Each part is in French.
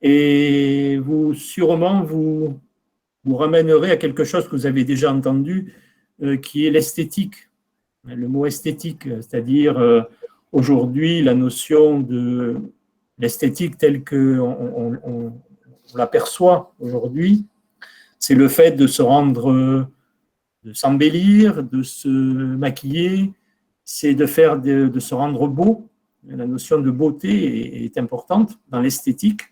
Et sûrement, vous ramènerez à quelque chose que vous avez déjà entendu, qui est l'esthétique. Le mot esthétique, c'est-à-dire aujourd'hui la notion de l'esthétique telle qu'on l'aperçoit aujourd'hui, c'est le fait de se rendre, de s'embellir, de se maquiller, c'est de se rendre beau. La notion de beauté est importante dans l'esthétique.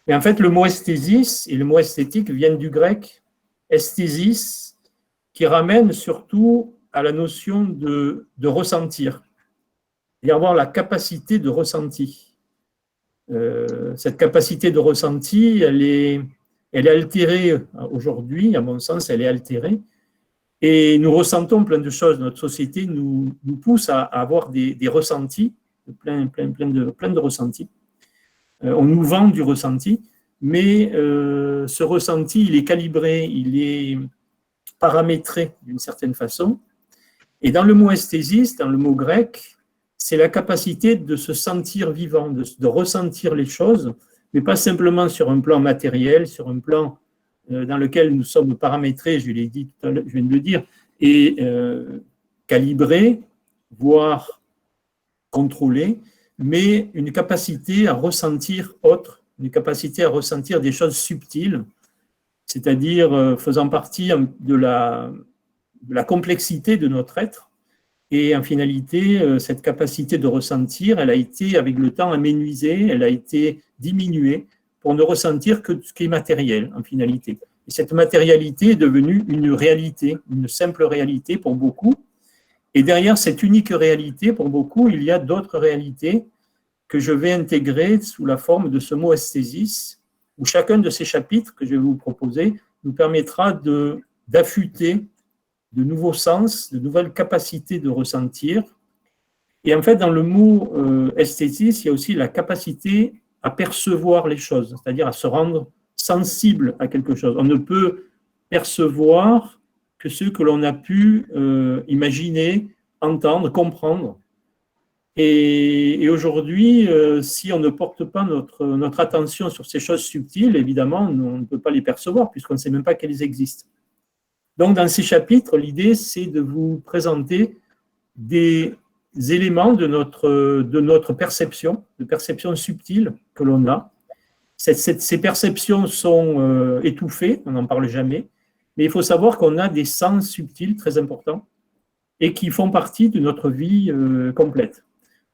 Et en fait, le mot esthésis et le mot esthétique viennent du grec esthésis, qui ramène surtout à la notion de ressentir, et avoir la capacité de ressenti. Cette capacité de ressenti, elle est altérée aujourd'hui, à mon sens, elle est altérée, et nous ressentons plein de choses. Notre société nous pousse à avoir des ressentis, plein de ressentis. On nous vend du ressenti, mais ce ressenti, il est calibré, il est paramétré d'une certaine façon. Et dans le mot esthésis, dans le mot grec, c'est la capacité de se sentir vivant, de ressentir les choses, mais pas simplement sur un plan matériel, sur un plan dans lequel nous sommes paramétrés, je l'ai dit tout à l'heure, je viens de le dire, et calibrés, voire contrôlés, mais une capacité à ressentir autre, une capacité à ressentir des choses subtiles, c'est-à-dire faisant partie de la complexité de notre être. Et en finalité, cette capacité de ressentir, elle a été, avec le temps, aménuisée, elle a été diminuée pour ne ressentir que ce qui est matériel, en finalité. Et cette matérialité est devenue une réalité, une simple réalité pour beaucoup. Et derrière cette unique réalité, pour beaucoup, il y a d'autres réalités que je vais intégrer sous la forme de ce mot esthésis, où chacun de ces chapitres que je vais vous proposer nous permettra d'affûter de nouveaux sens, de nouvelles capacités de ressentir. Et en fait, dans le mot esthésis, il y a aussi la capacité à percevoir les choses, c'est-à-dire à se rendre sensible à quelque chose. On ne peut percevoir que ce que l'on a pu imaginer, entendre, comprendre. Et aujourd'hui, si on ne porte pas notre attention sur ces choses subtiles, évidemment, on ne peut pas les percevoir puisqu'on ne sait même pas qu'elles existent. Donc, dans ces chapitres, l'idée, c'est de vous présenter des éléments de notre perception, de perception subtile que l'on a. Ces perceptions sont étouffées, on n'en parle jamais, mais il faut savoir qu'on a des sens subtils très importants et qui font partie de notre vie complète.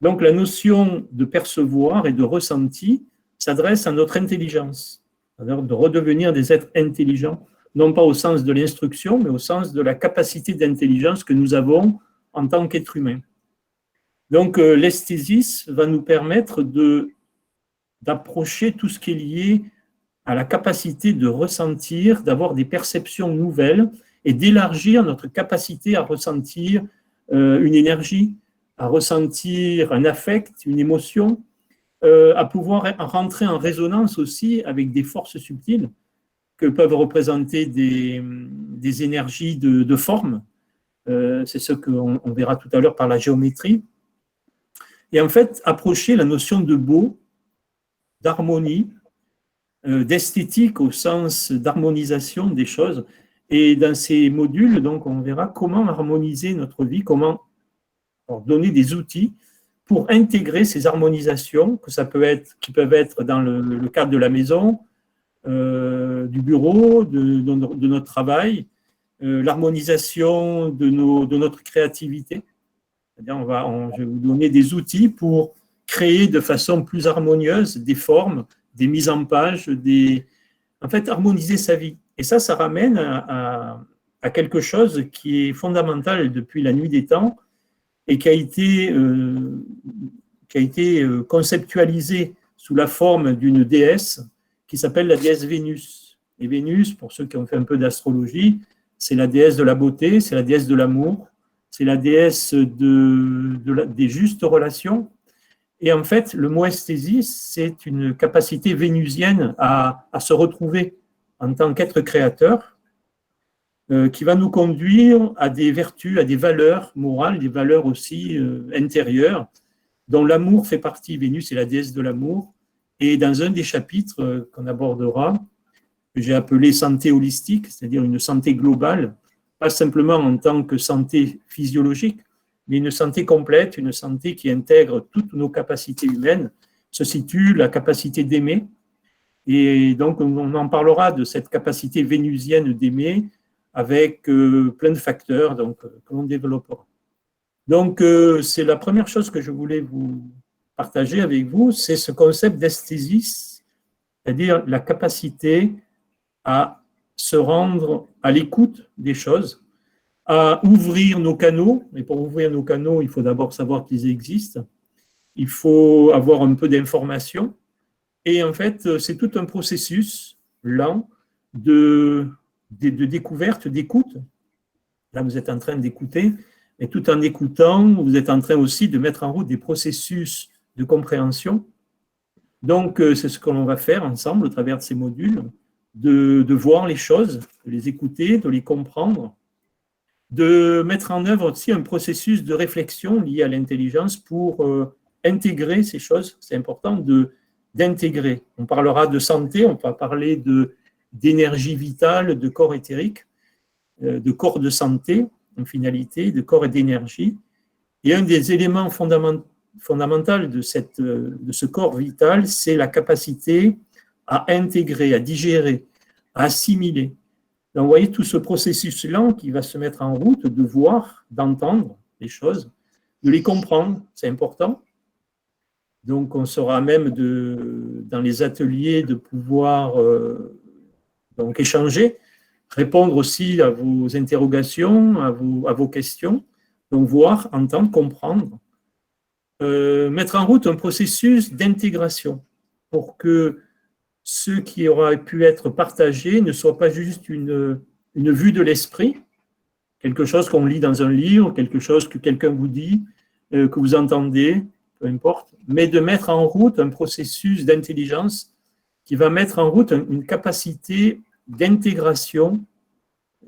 Donc, la notion de percevoir et de ressenti s'adresse à notre intelligence, c'est-à-dire de redevenir des êtres intelligents, non pas au sens de l'instruction, mais au sens de la capacité d'intelligence que nous avons en tant qu'être humain. Donc, l'esthésis va nous permettre d'approcher tout ce qui est lié à la capacité de ressentir, d'avoir des perceptions nouvelles et d'élargir notre capacité à ressentir une énergie, à ressentir un affect, une émotion, à pouvoir rentrer en résonance aussi avec des forces subtiles que peuvent représenter des énergies de forme. C'est ce qu'on verra tout à l'heure par la géométrie. Et en fait, approcher la notion de beau, d'harmonie, d'esthétique au sens d'harmonisation des choses. Et dans ces modules, donc, on verra comment harmoniser notre vie, comment donner des outils pour intégrer ces harmonisations, qui peuvent être dans le cadre de la maison, du bureau, de notre travail, l'harmonisation de notre créativité. C'est-à-dire, je vais vous donner des outils pour créer de façon plus harmonieuse des formes, des mises en page, en fait, harmoniser sa vie. Et ça ramène à quelque chose qui est fondamental depuis la nuit des temps et qui a été conceptualisé sous la forme d'une déesse qui s'appelle la déesse Vénus. Et Vénus, pour ceux qui ont fait un peu d'astrologie, c'est la déesse de la beauté, c'est la déesse de l'amour, c'est la déesse des justes relations. Et en fait, le mot esthésie, c'est une capacité vénusienne à se retrouver en tant qu'être créateur, qui va nous conduire à des vertus, à des valeurs morales, des valeurs aussi intérieures, dont l'amour fait partie. Vénus est la déesse de l'amour, Et dans un des chapitres qu'on abordera, que j'ai appelé santé holistique, c'est-à-dire une santé globale, pas simplement en tant que santé physiologique, mais une santé complète, une santé qui intègre toutes nos capacités humaines, se situe la capacité d'aimer. Et donc, on en parlera de cette capacité vénusienne d'aimer avec plein de facteurs que l'on développera. Donc, c'est la première chose que je voulais vous partager avec vous, c'est ce concept d'esthésis, c'est-à-dire la capacité à se rendre à l'écoute des choses, à ouvrir nos canaux. Et pour ouvrir nos canaux, il faut d'abord savoir qu'ils existent. Il faut avoir un peu d'informations. Et en fait, c'est tout un processus lent de découverte, d'écoute. Là, vous êtes en train d'écouter, et tout en écoutant, vous êtes en train aussi de mettre en route des processus de compréhension. Donc, c'est ce que l'on va faire ensemble au travers de ces modules, de voir les choses, de les écouter, de les comprendre, de mettre en œuvre aussi un processus de réflexion lié à l'intelligence pour intégrer ces choses. C'est important d'intégrer. On parlera de santé, on va parler d'énergie vitale, de corps éthérique, de corps de santé, en finalité, de corps et d'énergie. Et un des éléments fondamentaux de ce corps vital, c'est la capacité à intégrer, à digérer, à assimiler. Donc, vous voyez tout ce processus lent qui va se mettre en route, de voir, d'entendre les choses, de les comprendre, c'est important. Donc, on sera même dans les ateliers de pouvoir donc échanger, répondre aussi à vos interrogations, à vos questions. Donc, voir, entendre, comprendre. Mettre en route un processus d'intégration pour que ce qui aura pu être partagé ne soit pas juste une vue de l'esprit, quelque chose qu'on lit dans un livre, quelque chose que quelqu'un vous dit, que vous entendez, peu importe, mais de mettre en route un processus d'intelligence qui va mettre en route une capacité d'intégration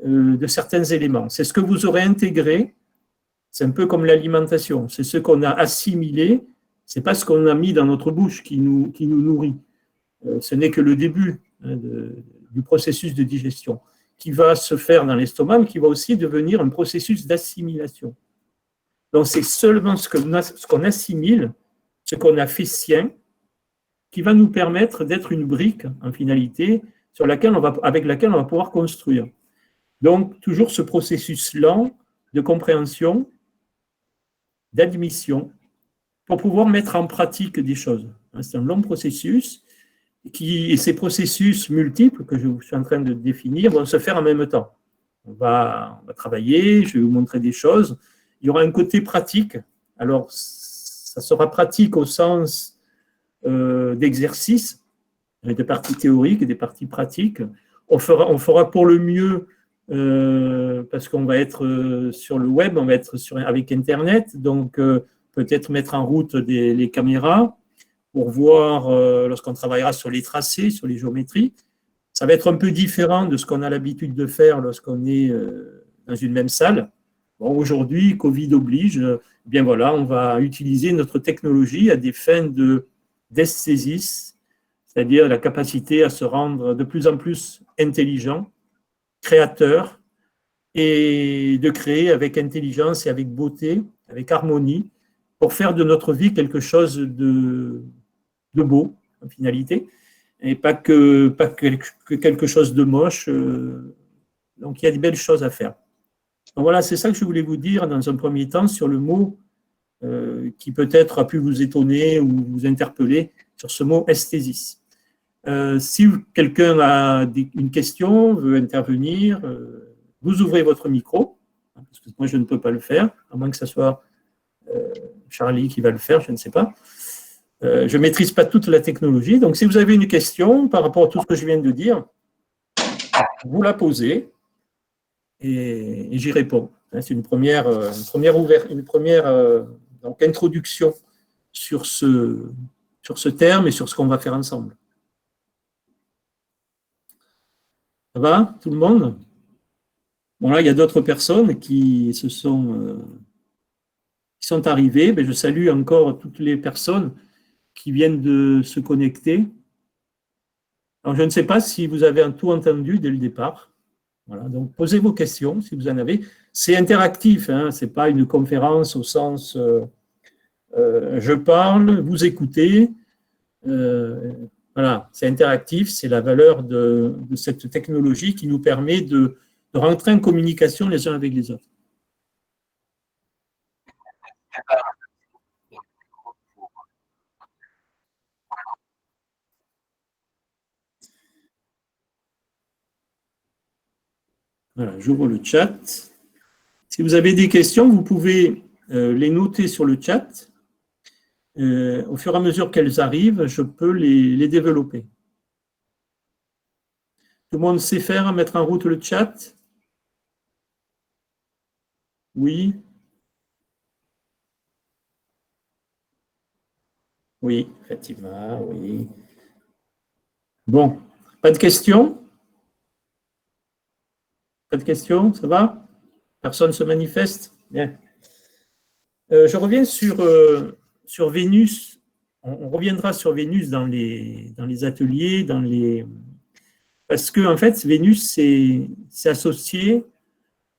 de certains éléments. C'est ce que vous aurez intégré. C'est un peu comme l'alimentation, c'est ce qu'on a assimilé, ce n'est pas ce qu'on a mis dans notre bouche qui nous nourrit. Ce n'est que le début du processus de digestion qui va se faire dans l'estomac, mais qui va aussi devenir un processus d'assimilation. Donc c'est seulement ce qu'on assimile, ce qu'on a fait sien, qui va nous permettre d'être une brique, en finalité, avec laquelle on va pouvoir construire. Donc toujours ce processus lent de compréhension, d'admission, pour pouvoir mettre en pratique des choses. C'est un long processus, et ces processus multiples que je suis en train de définir vont se faire en même temps. On va travailler, je vais vous montrer des choses. Il y aura un côté pratique. Alors, ça sera pratique au sens d'exercice, avec des parties théoriques et des parties pratiques. On fera pour le mieux parce qu'on va être sur le web, on va être avec Internet, donc peut-être mettre en route les caméras pour voir lorsqu'on travaillera sur les tracés, sur les géométries. Ça va être un peu différent de ce qu'on a l'habitude de faire lorsqu'on est dans une même salle. Bon, aujourd'hui, Covid oblige, bien voilà, on va utiliser notre technologie à des fins d'esthésis, c'est-à-dire la capacité à se rendre de plus en plus intelligent, créateur, et de créer avec intelligence et avec beauté, avec harmonie, pour faire de notre vie quelque chose de beau, en finalité, et pas que quelque chose de moche. Donc, il y a des belles choses à faire. Donc, voilà, c'est ça que je voulais vous dire dans un premier temps sur le mot qui peut-être a pu vous étonner ou vous interpeller sur ce mot esthésis. Si quelqu'un a une question, veut intervenir, vous ouvrez votre micro, parce que moi je ne peux pas le faire, à moins que ce soit Charlie qui va le faire, je ne sais pas. Je ne maîtrise pas toute la technologie, donc si vous avez une question par rapport à tout ce que je viens de dire, vous la posez et j'y réponds. C'est une première donc, introduction sur ce terme et sur ce qu'on va faire ensemble. Ça va, tout le monde? Bon, là, il y a d'autres personnes qui sont arrivées. Mais je salue encore toutes les personnes qui viennent de se connecter. Alors, je ne sais pas si vous avez tout entendu dès le départ. Voilà, donc, posez vos questions si vous en avez. C'est interactif, hein, ce n'est pas une conférence au sens je parle, vous écoutez. Voilà, c'est interactif, c'est la valeur de cette technologie qui nous permet de rentrer en communication les uns avec les autres. Voilà, j'ouvre le chat. Si vous avez des questions, vous pouvez les noter sur le chat. Au fur et à mesure qu'elles arrivent, je peux les développer. Tout le monde sait faire, mettre en route le chat? Oui? Oui, effectivement, oui. Bon, pas de questions? Pas de questions, ça va? Personne ne se manifeste? Bien. Je reviens sur Vénus. On reviendra sur Vénus dans les ateliers, parce que en fait, Vénus c'est associé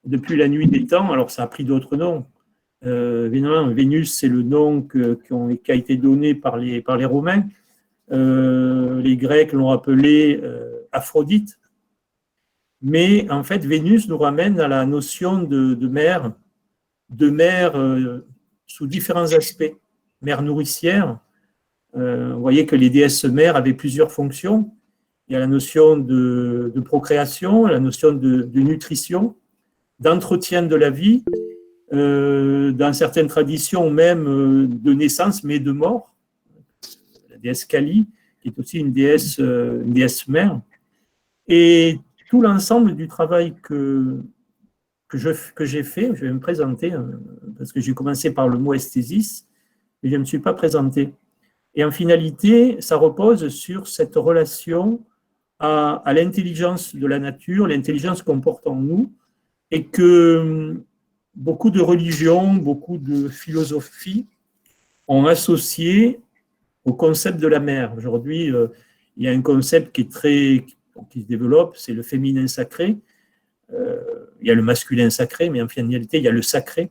depuis la nuit des temps. Alors, ça a pris d'autres noms. Vénus, c'est le nom qui a été donné par les Romains. Les Grecs l'ont appelé Aphrodite. Mais en fait, Vénus nous ramène à la notion de mère sous différents aspects. Mère nourricière. Vous voyez que les déesses mères avaient plusieurs fonctions. Il y a la notion de procréation, la notion de nutrition, d'entretien de la vie, dans certaines traditions même de naissance, mais de mort. La déesse Kali, qui est aussi une déesse mère. Et tout l'ensemble du travail que j'ai fait, je vais me présenter, parce que j'ai commencé par le mot esthésis, mais je ne me suis pas présenté. Et en finalité, ça repose sur cette relation à l'intelligence de la nature, l'intelligence qu'on porte en nous, et que beaucoup de religions, beaucoup de philosophies ont associé au concept de la mère. Aujourd'hui, il y a un concept qui se développe, c'est le féminin sacré. Il y a le masculin sacré, mais en finalité, il y a le sacré.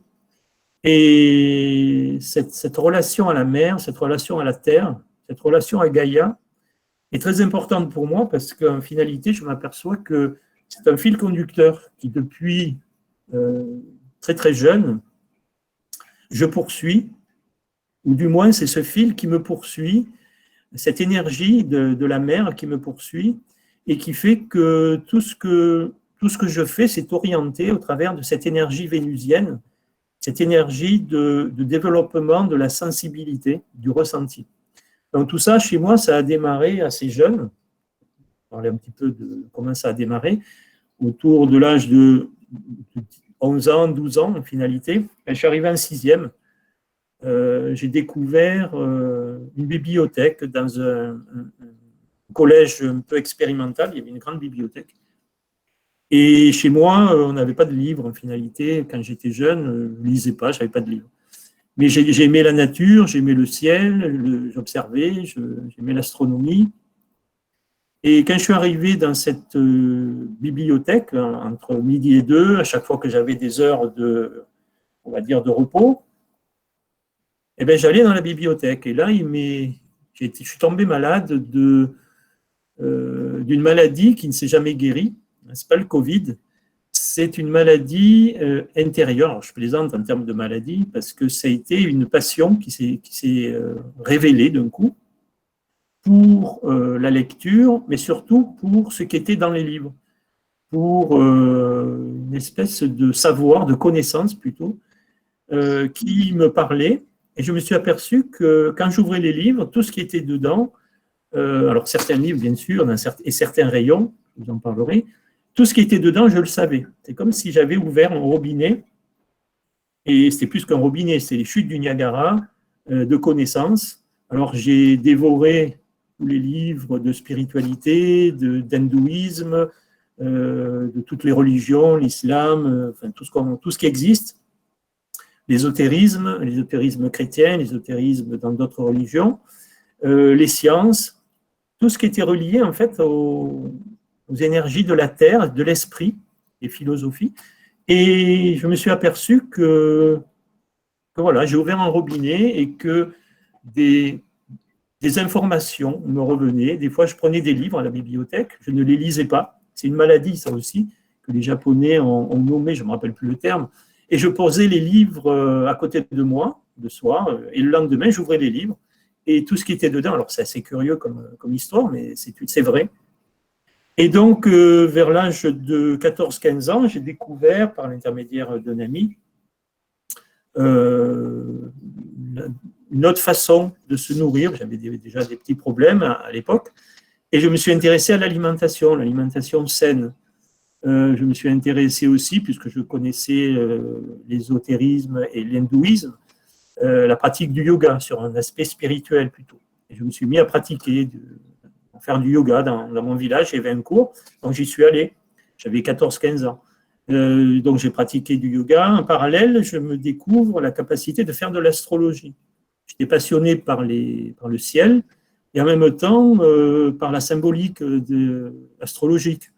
Et cette relation à la mer, cette relation à la terre, cette relation à Gaïa est très importante pour moi parce qu'en finalité, je m'aperçois que c'est un fil conducteur qui, depuis très très jeune, je poursuis, ou du moins c'est ce fil qui me poursuit, cette énergie de la mer qui me poursuit et qui fait que tout ce que je fais, c'est orienté au travers de cette énergie vénusienne, cette énergie de développement de la sensibilité, du ressenti. Donc tout ça, chez moi, ça a démarré assez jeune. On va parler un petit peu de comment ça a démarré, autour de l'âge de 11 ans, 12 ans en finalité. Quand je suis arrivé en sixième, j'ai découvert une bibliothèque dans un collège un peu expérimental. Il y avait une grande bibliothèque. Et chez moi, on n'avait pas de livres en finalité. Quand j'étais jeune, je ne lisais pas, je n'avais pas de livres. Mais j'aimais la nature, j'aimais le ciel, j'observais, j'aimais l'astronomie. Et quand je suis arrivé dans cette bibliothèque, entre midi et 2, à chaque fois que j'avais des heures on va dire, de repos, eh bien, j'allais dans la bibliothèque. Et là, je suis tombé malade d'une maladie qui ne s'est jamais guérie. Ce n'est pas le Covid, c'est une maladie intérieure. Alors, je plaisante en termes de maladie parce que ça a été une passion qui s'est révélée d'un coup pour la lecture, mais surtout pour ce qui était dans les livres, pour une espèce de savoir, de connaissance plutôt, qui me parlait. Et je me suis aperçu que quand j'ouvrais les livres, tout ce qui était dedans, alors certains livres bien sûr, et certains rayons, je vous en parlerai, tout ce qui était dedans, je le savais. C'est comme si j'avais ouvert un robinet, et c'était plus qu'un robinet, c'est les chutes du Niagara de connaissances. Alors j'ai dévoré tous les livres de spiritualité, d'hindouisme, de toutes les religions, l'islam, enfin, tout ce qui existe, l'ésotérisme chrétien, l'ésotérisme dans d'autres religions. les sciences, tout ce qui était relié en fait aux énergies de la terre, de l'esprit, et philosophies. Et je me suis aperçu que voilà, j'ai ouvert un robinet et que des informations me revenaient. Des fois, je prenais des livres à la bibliothèque, je ne les lisais pas. C'est une maladie, ça aussi, que les Japonais ont nommé, je ne me rappelle plus le terme. Et je posais les livres à côté de moi, le soir, et le lendemain, j'ouvrais les livres. Et tout ce qui était dedans, alors c'est assez curieux comme histoire, mais c'est vrai. Et donc, vers l'âge de 14-15 ans, j'ai découvert, par l'intermédiaire d'un ami, une autre façon de se nourrir. J'avais déjà des petits problèmes à l'époque. Et je me suis intéressé à l'alimentation saine. Je me suis intéressé aussi, puisque je connaissais l'ésotérisme et l'hindouisme, la pratique du yoga sur un aspect spirituel plutôt. Et je me suis mis à pratiquer, faire du yoga dans mon village. Il y avait un cours, donc j'y suis allé. J'avais 14-15 ans. Donc j'ai pratiqué du yoga. En parallèle, je me découvre la capacité de faire de l'astrologie. J'étais passionné par le ciel et en même temps par la symbolique astrologique.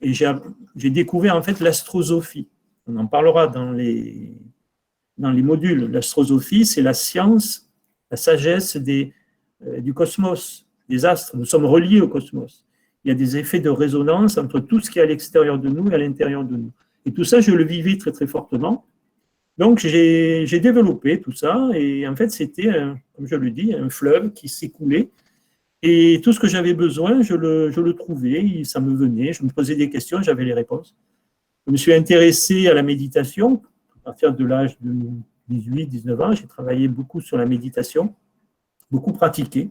Et j'ai découvert en fait l'astrosophie. On en parlera dans les modules. L'astrosophie, c'est la science, la sagesse du cosmos, des astres. Nous sommes reliés au cosmos. Il y a des effets de résonance entre tout ce qui est à l'extérieur de nous et à l'intérieur de nous. Et tout ça, je le vivais très, très fortement. Donc, j'ai développé tout ça. Et en fait, c'était, comme je le dis, un fleuve qui s'écoulait. Et tout ce que j'avais besoin, je le trouvais. Ça me venait. Je me posais des questions, j'avais les réponses. Je me suis intéressé à la méditation. À partir de l'âge de 18-19 ans, j'ai travaillé beaucoup sur la méditation, beaucoup pratiqué.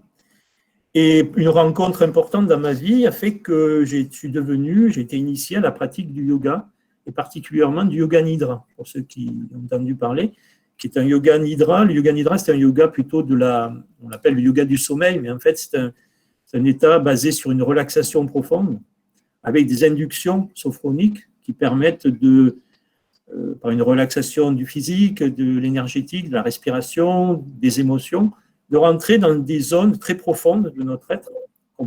Et une rencontre importante dans ma vie a fait que j'ai été initié à la pratique du yoga, et particulièrement du yoga nidra, pour ceux qui ont entendu parler, qui est un yoga nidra. Le yoga nidra, c'est un yoga plutôt on l'appelle le yoga du sommeil, mais en fait, c'est un état basé sur une relaxation profonde, avec des inductions sophroniques qui permettent par une relaxation du physique, de l'énergétique, de la respiration, des émotions, de rentrer dans des zones très profondes de notre être.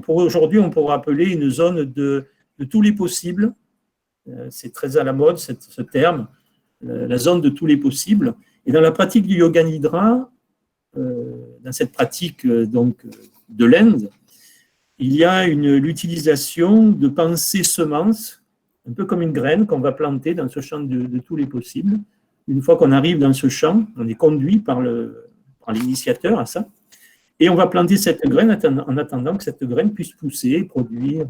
Aujourd'hui, on pourrait appeler une zone de tous les possibles. C'est très à la mode, ce terme, la zone de tous les possibles. Et dans la pratique du yoga nidra, dans cette pratique donc de l'Inde, il y a l'utilisation de pensées semences, un peu comme une graine qu'on va planter dans ce champ de tous les possibles. Une fois qu'on arrive dans ce champ, on est conduit par l'initiateur à ça, et on va planter cette graine en attendant que cette graine puisse pousser et produire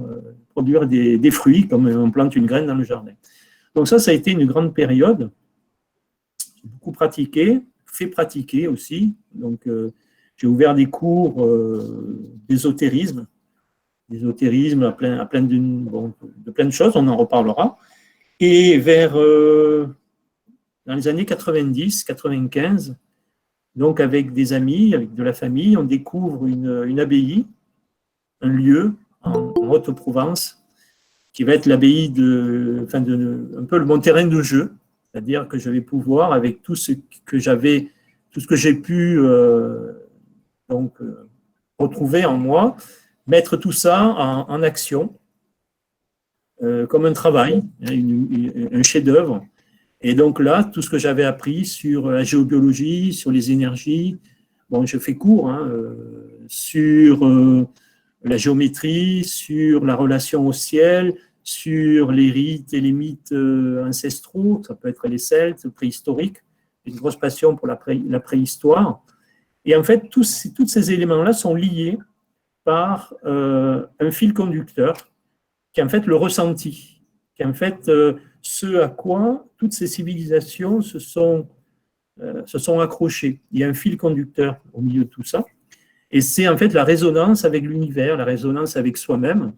des fruits, comme on plante une graine dans le jardin. Donc ça a été une grande période. J'ai beaucoup pratiqué, fait pratiquer aussi. Donc j'ai ouvert des cours d'ésotérisme à plein de plein de choses, on en reparlera. Et dans les années 90, 95, donc avec des amis, avec de la famille, on découvre une abbaye, un lieu en Haute-Provence, qui va être l'abbaye un peu mon terrain de jeu, c'est-à-dire que je vais pouvoir, avec tout ce que j'ai pu retrouver en moi, mettre tout ça en action, comme un travail, un chef-d'œuvre. Et donc là, tout ce que j'avais appris sur la géobiologie, sur les énergies, je fais court, sur la géométrie, sur la relation au ciel, sur les rites et les mythes ancestraux, ça peut être les Celtes, préhistoriques, une grosse passion pour la préhistoire. Et en fait, tous ces éléments-là sont liés par un fil conducteur qui est en fait le ressenti, qui est en fait ce à quoi toutes ces civilisations se sont accrochées. Il y a un fil conducteur au milieu de tout ça, et c'est en fait la résonance avec l'univers, la résonance avec soi-même,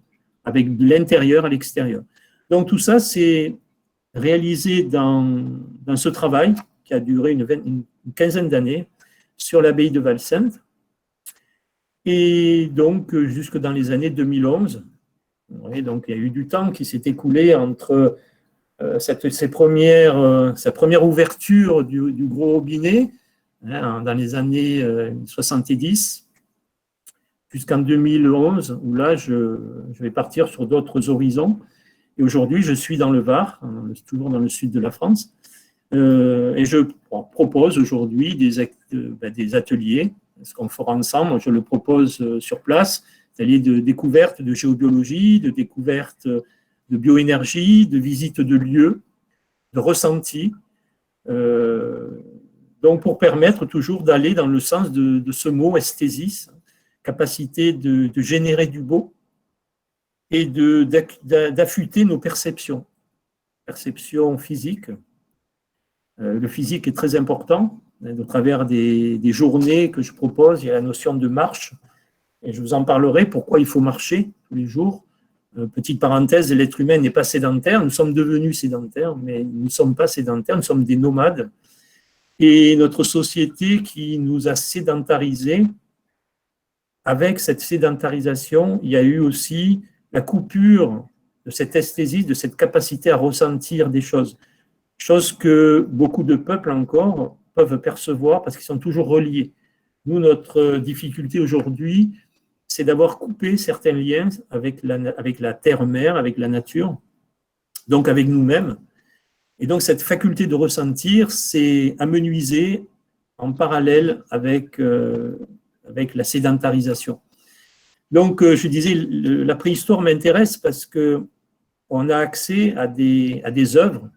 avec l'intérieur à l'extérieur. Donc tout ça, c'est réalisé dans ce travail qui a duré une quinzaine d'années sur l'abbaye de Valsainte, et donc jusque dans les années 2011. Donc il y a eu du temps qui s'est écoulé entre sa première ouverture du gros robinet dans les années 70, jusqu'en 2011, où là, je vais partir sur d'autres horizons. Et aujourd'hui, je suis dans le Var, toujours dans le sud de la France, et je propose aujourd'hui des ateliers, ce qu'on fera ensemble. Je le propose sur place, ateliers de découverte de géobiologie, de découverte de bioénergie, de visite de lieux, de ressenti, donc pour permettre toujours d'aller dans le sens de ce mot esthésis, capacité de générer du beau et d'affûter nos perceptions physiques. Le physique est très important. Au travers des journées que je propose, il y a la notion de marche, et je vous en parlerai, pourquoi il faut marcher tous les jours. Petite parenthèse, l'être humain n'est pas sédentaire, nous sommes devenus sédentaires, mais nous ne sommes pas sédentaires, nous sommes des nomades. Et notre société qui nous a sédentarisés, avec cette sédentarisation, il y a eu aussi la coupure de cette esthésie, de cette capacité à ressentir des choses. Choses que beaucoup de peuples encore peuvent percevoir parce qu'ils sont toujours reliés. Nous, notre difficulté aujourd'hui, c'est d'avoir coupé certains liens avec la terre-mère, avec la nature, donc avec nous-mêmes. Et donc, cette faculté de ressentir, c'est amenuisé en parallèle avec la sédentarisation. Donc, je disais, la préhistoire m'intéresse parce qu'on a accès à des œuvres,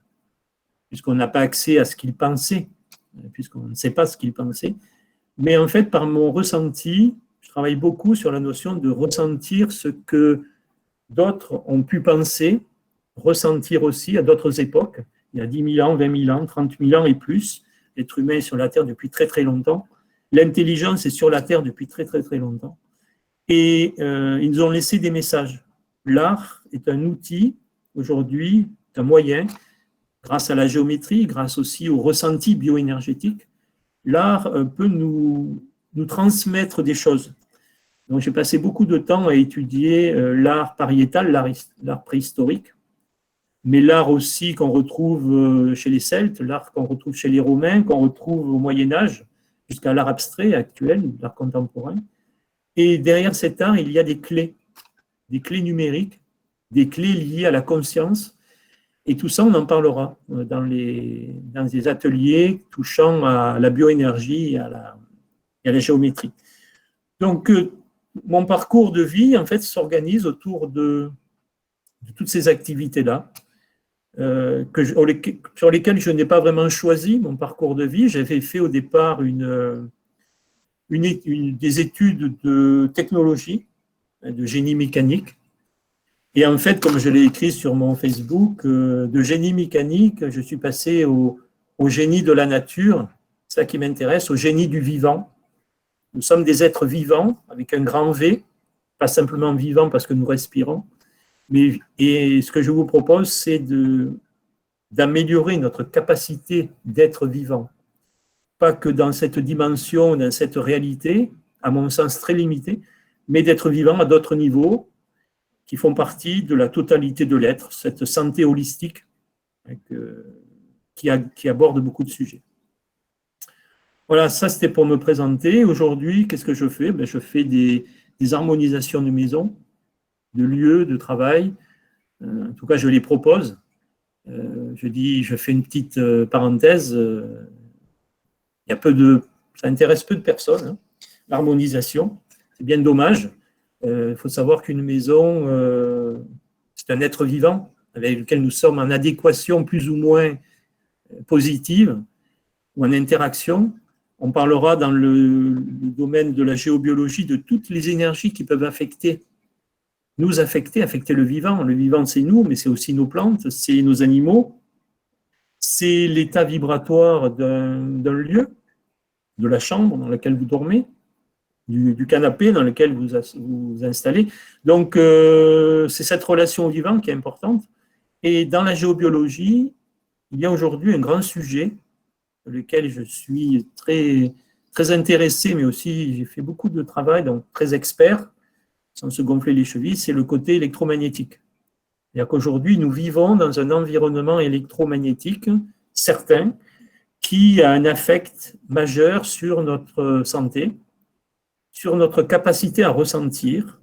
puisqu'on n'a pas accès à ce qu'ils pensaient, puisqu'on ne sait pas ce qu'ils pensaient. Mais en fait, par mon ressenti, je travaille beaucoup sur la notion de ressentir ce que d'autres ont pu penser, ressentir aussi à d'autres époques. Il y a 10 000 ans, 20 000 ans, 30 000 ans et plus. L'être humain est sur la Terre depuis très très longtemps. L'intelligence est sur la Terre depuis très très très longtemps. Et ils nous ont laissé des messages. L'art est un outil, aujourd'hui, un moyen, grâce à la géométrie, grâce aussi au ressenti bioénergétique. L'art peut nous transmettre des choses. Donc, j'ai passé beaucoup de temps à étudier l'art pariétal, l'art préhistorique, mais l'art aussi qu'on retrouve chez les Celtes, l'art qu'on retrouve chez les Romains, qu'on retrouve au Moyen-Âge, jusqu'à l'art abstrait actuel, l'art contemporain. Et derrière cet art, il y a des clés numériques, des clés liées à la conscience. Et tout ça, on en parlera dans des ateliers touchant à la bioénergie et à la géométrie. Donc, mon parcours de vie, en fait, s'organise autour de toutes ces activités-là, sur lesquelles je n'ai pas vraiment choisi mon parcours de vie. J'avais fait au départ des études de technologie, de génie mécanique. Et en fait, comme je l'ai écrit sur mon Facebook, de génie mécanique, je suis passé au génie de la nature, c'est ça qui m'intéresse, au génie du vivant. Nous sommes des êtres vivants, avec un grand V, pas simplement vivants parce que nous respirons, et ce que je vous propose, c'est d'améliorer notre capacité d'être vivant. Pas que dans cette dimension, dans cette réalité, à mon sens très limitée, mais d'être vivant à d'autres niveaux qui font partie de la totalité de l'être, cette santé holistique qui aborde beaucoup de sujets. Voilà, ça c'était pour me présenter. Aujourd'hui, qu'est-ce que je fais? Je fais des harmonisations de maisons, de lieux, de travail. En tout cas, je les propose. Je fais une petite parenthèse. Ça intéresse peu de personnes, hein, l'harmonisation. C'est bien dommage. Il faut savoir qu'une maison, c'est un être vivant avec lequel nous sommes en adéquation plus ou moins positive ou en interaction. On parlera dans le domaine de la géobiologie de toutes les énergies qui peuvent affecter le vivant. Le vivant, c'est nous, mais c'est aussi nos plantes, c'est nos animaux, c'est l'état vibratoire d'un lieu, de la chambre dans laquelle vous dormez, du canapé dans lequel vous vous installez. Donc, c'est cette relation au vivant qui est importante. Et dans la géobiologie, il y a aujourd'hui un grand sujet sur lequel je suis très, très intéressé, mais aussi j'ai fait beaucoup de travail, donc très expert, sans se gonfler les chevilles, c'est le côté électromagnétique. C'est-à-dire qu'aujourd'hui, nous vivons dans un environnement électromagnétique certain qui a un affect majeur sur notre santé, sur notre capacité à ressentir,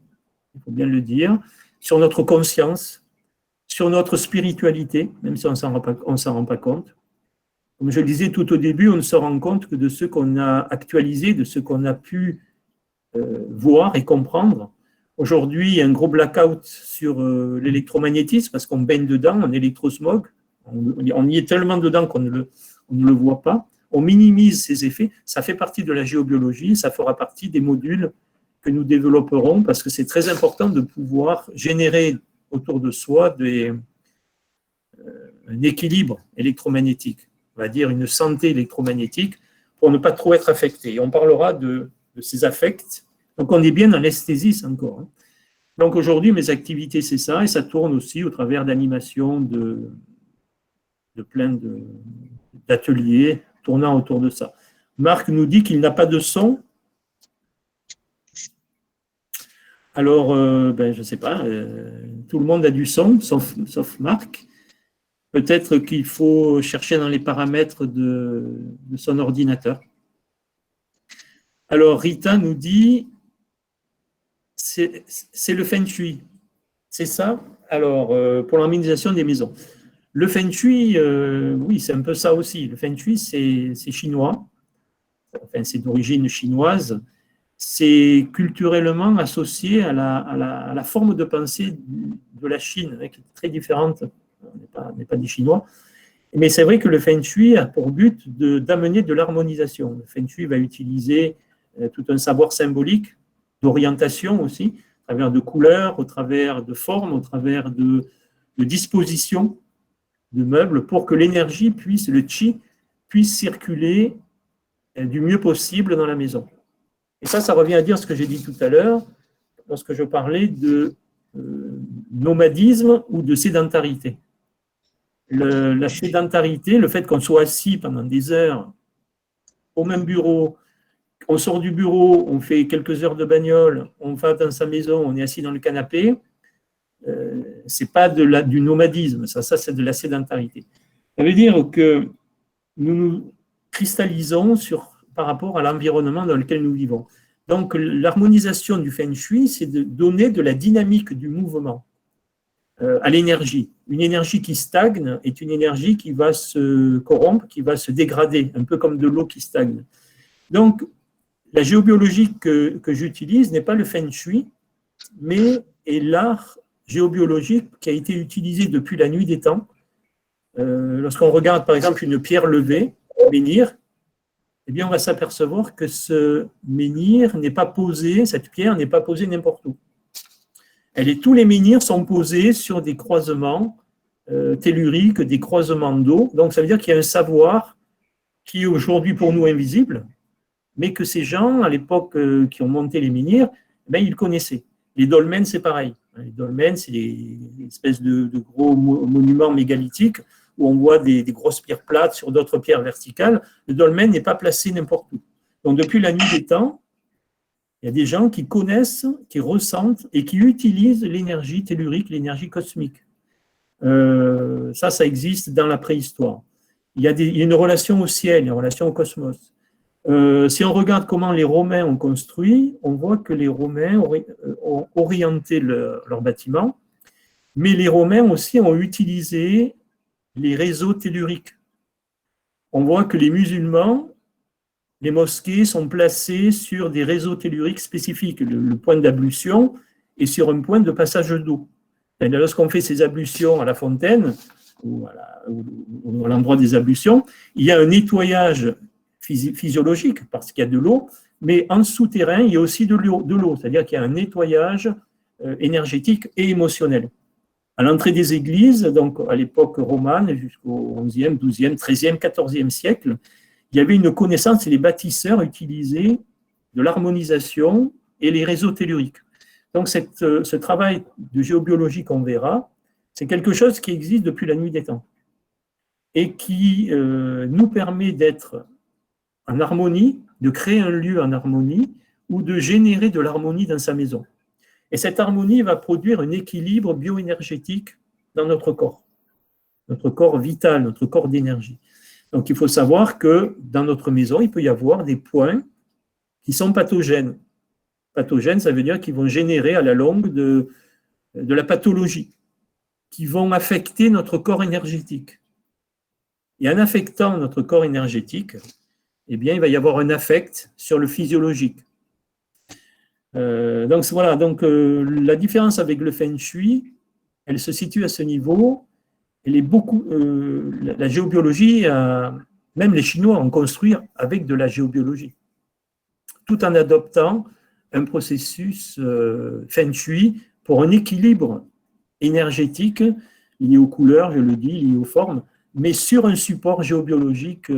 il faut bien le dire, sur notre conscience, sur notre spiritualité, même si on ne s'en rend pas compte. Comme je le disais tout au début, on ne se rend compte que de ce qu'on a actualisé, de ce qu'on a pu voir et comprendre. Aujourd'hui, il y a un gros blackout sur l'électromagnétisme parce qu'on baigne dedans, en électrosmog. On y est tellement dedans qu'on ne le voit pas. On minimise ces effets. Ça fait partie de la géobiologie, ça fera partie des modules que nous développerons parce que c'est très important de pouvoir générer autour de soi un équilibre électromagnétique, on va dire une santé électromagnétique pour ne pas trop être affecté. Et on parlera de ces affects. Donc on est bien dans l'esthésisme encore. Donc aujourd'hui, mes activités, c'est ça, et ça tourne aussi au travers d'animations de plein d'ateliers tournant autour de ça. Marc nous dit qu'il n'a pas de son. Alors, je ne sais pas, tout le monde a du son, sauf Marc. Peut-être qu'il faut chercher dans les paramètres de son ordinateur. Alors, Rita nous dit, c'est le Feng Shui. C'est ça? Alors, pour l'harmonisation des maisons. Le Feng Shui, oui, c'est un peu ça aussi. Le Feng Shui, c'est chinois. Enfin, c'est d'origine chinoise. C'est culturellement associé à la forme de pensée de la Chine, qui est très différente. On n'est pas des Chinois. Mais c'est vrai que le Feng Shui a pour but d'amener de l'harmonisation. Le Feng Shui va utiliser tout un savoir symbolique, d'orientation aussi, à travers de couleurs, au travers de formes, au travers de dispositions de meubles, pour que l'énergie le chi, puisse circuler du mieux possible dans la maison. Et ça revient à dire ce que j'ai dit tout à l'heure, lorsque je parlais de nomadisme ou de sédentarité. La sédentarité, le fait qu'on soit assis pendant des heures au même bureau, on sort du bureau, on fait quelques heures de bagnole, on va dans sa maison, on est assis dans le canapé, c'est pas du nomadisme, ça c'est de la sédentarité. Ça veut dire que nous nous cristallisons par rapport à l'environnement dans lequel nous vivons. Donc l'harmonisation du Feng Shui, c'est de donner de la dynamique du mouvement à l'énergie. Une énergie qui stagne est une énergie qui va se corrompre, qui va se dégrader, un peu comme de l'eau qui stagne. Donc, la géobiologie que j'utilise n'est pas le Feng Shui, mais est l'art géobiologique qui a été utilisé depuis la nuit des temps. Lorsqu'on regarde, par exemple, une pierre levée, un menhir, eh bien, on va s'apercevoir que ce menhir n'est pas posé, cette pierre n'est pas posée n'importe où. Tous les menhirs sont posés sur des croisements telluriques, des croisements d'eau. Donc, ça veut dire qu'il y a un savoir qui est aujourd'hui pour nous invisible, mais que ces gens, à l'époque qui ont monté les menhirs, ils connaissaient. Les dolmens, c'est pareil. Les dolmens, c'est des espèces de gros monuments mégalithiques où on voit des grosses pierres plates sur d'autres pierres verticales. Le dolmen n'est pas placé n'importe où. Donc, depuis la nuit des temps, il y a des gens qui connaissent, qui ressentent et qui utilisent l'énergie tellurique, l'énergie cosmique. Ça existe dans la préhistoire. Il y a une relation au ciel, une relation au cosmos. Si on regarde comment les Romains ont construit, on voit que les Romains ont orienté leur bâtiment, mais les Romains aussi ont utilisé les réseaux telluriques. On voit que les musulmans, les mosquées sont placées sur des réseaux telluriques spécifiques. Le point d'ablution est sur un point de passage d'eau. Lorsqu'on fait ces ablutions à la fontaine, ou à l'endroit des ablutions, il y a un nettoyage physiologique parce qu'il y a de l'eau, mais en souterrain, il y a aussi de l'eau, c'est-à-dire qu'il y a un nettoyage énergétique et émotionnel. À l'entrée des églises, donc à l'époque romane, jusqu'au XIe, XIIe, XIIIe, XIVe siècle, il y avait une connaissance et les bâtisseurs utilisaient de l'harmonisation et les réseaux telluriques. Donc ce travail de géobiologie qu'on verra, c'est quelque chose qui existe depuis la nuit des temps et qui nous permet d'être en harmonie, de créer un lieu en harmonie ou de générer de l'harmonie dans sa maison. Et cette harmonie va produire un équilibre bioénergétique dans notre corps vital, notre corps d'énergie. Donc il faut savoir que dans notre maison, il peut y avoir des points qui sont pathogènes. Pathogènes, ça veut dire qu'ils vont générer à la longue de la pathologie, qui vont affecter notre corps énergétique. Et en affectant notre corps énergétique, eh bien, il va y avoir un affect sur le physiologique. Donc voilà, la différence avec le Feng Shui, elle se situe à ce niveau. Elle est beaucoup, la géobiologie, même les Chinois ont construit avec de la géobiologie, tout en adoptant un processus Feng Shui pour un équilibre énergétique lié aux couleurs, je le dis, lié aux formes, mais sur un support géobiologique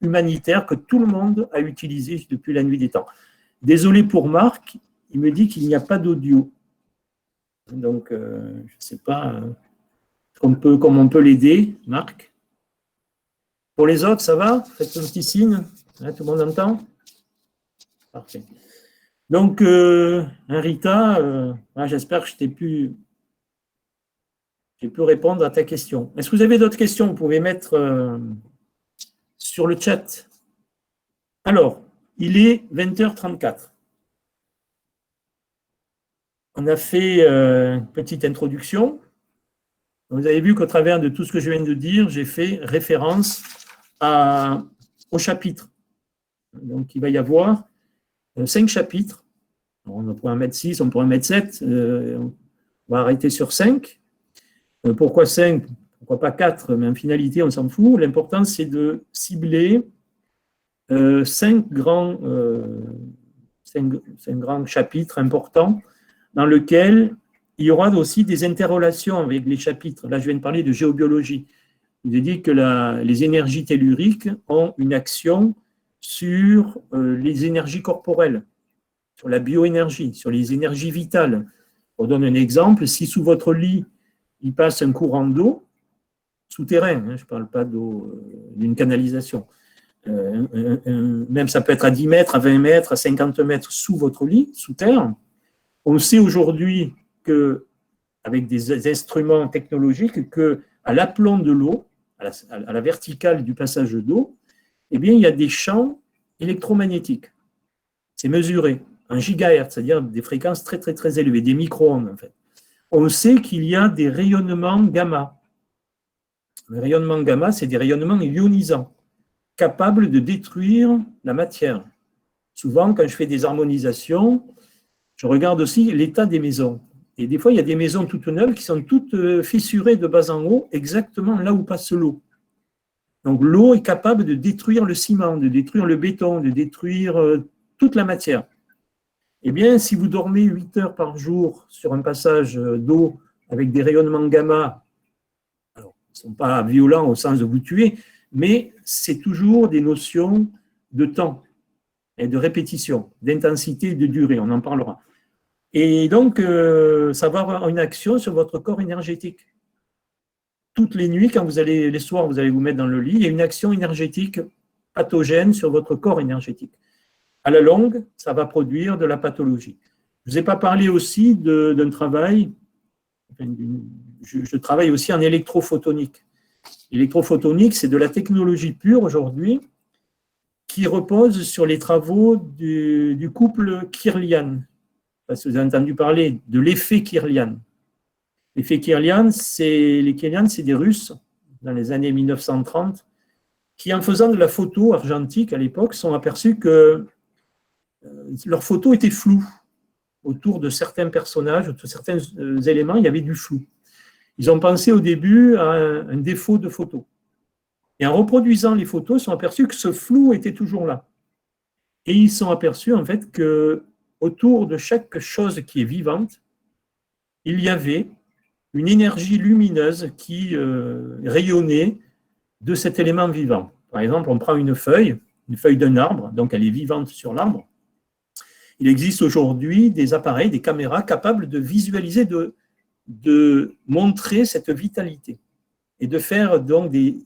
humanitaire que tout le monde a utilisé depuis la nuit des temps. Désolé pour Marc, il me dit qu'il n'y a pas d'audio. Donc, je ne sais pas comment on peut l'aider, Marc. Pour les autres, ça va? Faites un petit signe. Hein, tout le monde entend? Parfait. Donc, Rita, j'espère que j'ai pu répondre à ta question. Est-ce que vous avez d'autres questions? Vous pouvez mettre sur le chat. Alors, il est 20h34. On a fait une petite introduction. Vous avez vu qu'au travers de tout ce que je viens de dire, j'ai fait référence au chapitre. Donc, il va y avoir 5 chapitres. On pourrait en mettre 6, on pourrait en mettre 7. On va arrêter sur 5. Pourquoi 5? Pourquoi pas 4? Mais en finalité, on s'en fout. L'important, c'est de cibler 5 grands chapitres importants dans lesquels il y aura aussi des interrelations avec les chapitres. Là, je viens de parler de géobiologie. Je vous ai dit que les énergies telluriques ont une action sur les énergies corporelles, sur la bioénergie, sur les énergies vitales. On donne un exemple. Si sous votre lit, il passe un courant d'eau, souterrain, je ne parle pas d'eau d'une canalisation, même ça peut être à 10 mètres, à 20 mètres, à 50 mètres sous votre lit, sous terre. On sait aujourd'hui qu'avec des instruments technologiques, qu'à l'aplomb de l'eau, à la verticale du passage d'eau, eh bien, il y a des champs électromagnétiques. C'est mesuré en gigahertz, c'est-à-dire des fréquences très, très, très élevées, des micro-ondes, en fait. On sait qu'il y a des rayonnements gamma. Les rayonnements gamma, c'est des rayonnements ionisants, capables de détruire la matière. Souvent, quand je fais des harmonisations, je regarde aussi l'état des maisons. Et des fois, il y a des maisons toutes neuves qui sont toutes fissurées de bas en haut, exactement là où passe l'eau. Donc, l'eau est capable de détruire le ciment, de détruire le béton, de détruire toute la matière. Eh bien, si vous dormez 8 heures par jour sur un passage d'eau avec des rayonnements gamma, alors, ils ne sont pas violents au sens de vous tuer, mais c'est toujours des notions de temps et de répétition, d'intensité et de durée, on en parlera. Et donc, ça va avoir une action sur votre corps énergétique. Toutes les nuits, quand les soirs, vous allez vous mettre dans le lit, il y a une action énergétique pathogène sur votre corps énergétique. À la longue, ça va produire de la pathologie. Je ne vous ai pas parlé aussi d'un travail, je travaille aussi en électrophotonique. L'électrophotonique, c'est de la technologie pure aujourd'hui qui repose sur les travaux du couple Kirlian. Parce que vous avez entendu parler de l'effet Kirlian. L'effet Kirlian, c'est des Russes, dans les années 1930, qui, en faisant de la photo argentique à l'époque, sont aperçus que leurs photos étaient floues. Autour de certains personnages, de certains éléments, il y avait du flou. Ils ont pensé au début à un défaut de photo. Et en reproduisant les photos, ils sont aperçus que ce flou était toujours là. Et ils sont aperçus, en fait, que autour de chaque chose qui est vivante, il y avait une énergie lumineuse qui rayonnait de cet élément vivant. Par exemple, on prend une feuille d'un arbre, donc elle est vivante sur l'arbre. Il existe aujourd'hui des appareils, des caméras capables de visualiser, de montrer cette vitalité et de faire donc des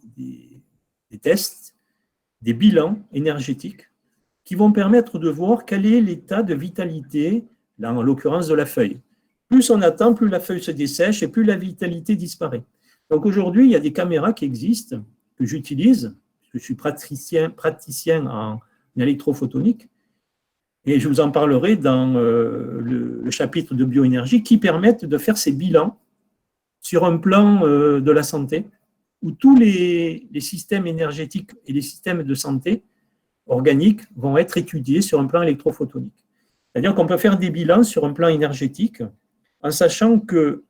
tests, des bilans énergétiques qui vont permettre de voir quel est l'état de vitalité, là, en l'occurrence de la feuille. Plus on attend, plus la feuille se dessèche et plus la vitalité disparaît. Donc aujourd'hui, il y a des caméras qui existent, que j'utilise, parce que je suis praticien en électrophotonique, et je vous en parlerai dans le chapitre de bioénergie, qui permettent de faire ces bilans sur un plan de la santé, où tous les systèmes énergétiques et les systèmes de santé organiques vont être étudiés sur un plan électrophotonique. C'est-à-dire qu'on peut faire des bilans sur un plan énergétique en sachant que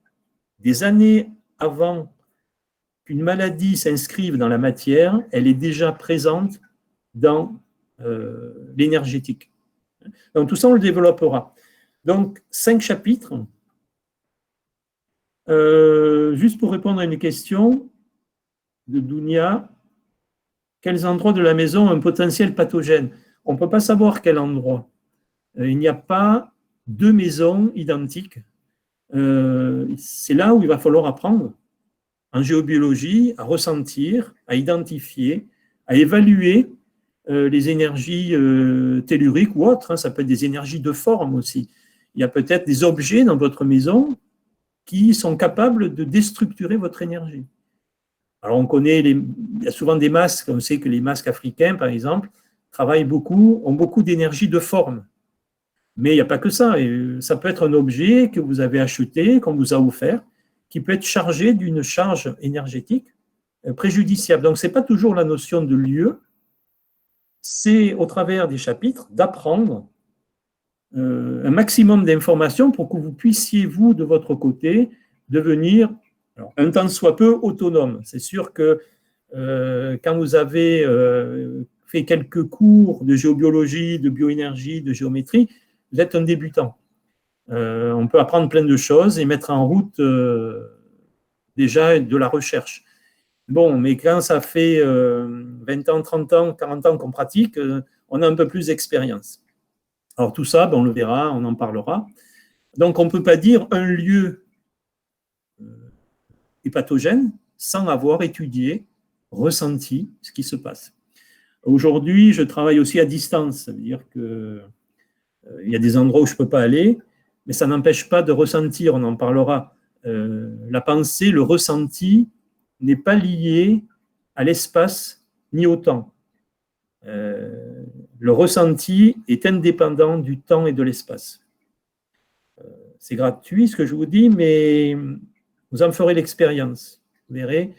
des années avant qu'une maladie s'inscrive dans la matière, elle est déjà présente dans l'énergétique. Donc tout ça, on le développera. Donc 5 chapitres. Juste pour répondre à une question de Dounia, quels endroits de la maison ont un potentiel pathogène? On ne peut pas savoir quel endroit. Il n'y a pas deux maisons identiques. C'est là où il va falloir apprendre en géobiologie à ressentir, à identifier, à évaluer les énergies telluriques ou autres. Ça peut être des énergies de forme aussi. Il y a peut-être des objets dans votre maison qui sont capables de déstructurer votre énergie. Alors on connaît, il y a souvent des masques, on sait que les masques africains, par exemple, travaillent beaucoup, ont beaucoup d'énergie de forme. Mais il n'y a pas que ça. Et ça peut être un objet que vous avez acheté, qu'on vous a offert, qui peut être chargé d'une charge énergétique préjudiciable. Donc, ce n'est pas toujours la notion de lieu, c'est au travers des chapitres d'apprendre un maximum d'informations pour que vous puissiez, vous, de votre côté, devenir, alors, un tant soit peu, autonome. C'est sûr que quand vous avez fait quelques cours de géobiologie, de bioénergie, de géométrie, vous êtes un débutant. On peut apprendre plein de choses et mettre en route déjà de la recherche. Bon, mais quand ça fait 20 ans, 30 ans, 40 ans qu'on pratique, on a un peu plus d'expérience. Alors tout ça, on le verra, on en parlera. Donc on ne peut pas dire un lieu est pathogène sans avoir étudié, ressenti ce qui se passe. Aujourd'hui, je travaille aussi à distance. Ça veut dire qu'il y a des endroits où je ne peux pas aller, mais ça n'empêche pas de ressentir, on en parlera. La pensée, le ressenti n'est pas lié à l'espace ni au temps. Le ressenti est indépendant du temps et de l'espace. C'est gratuit ce que je vous dis, mais vous en ferez l'expérience. Vous verrez,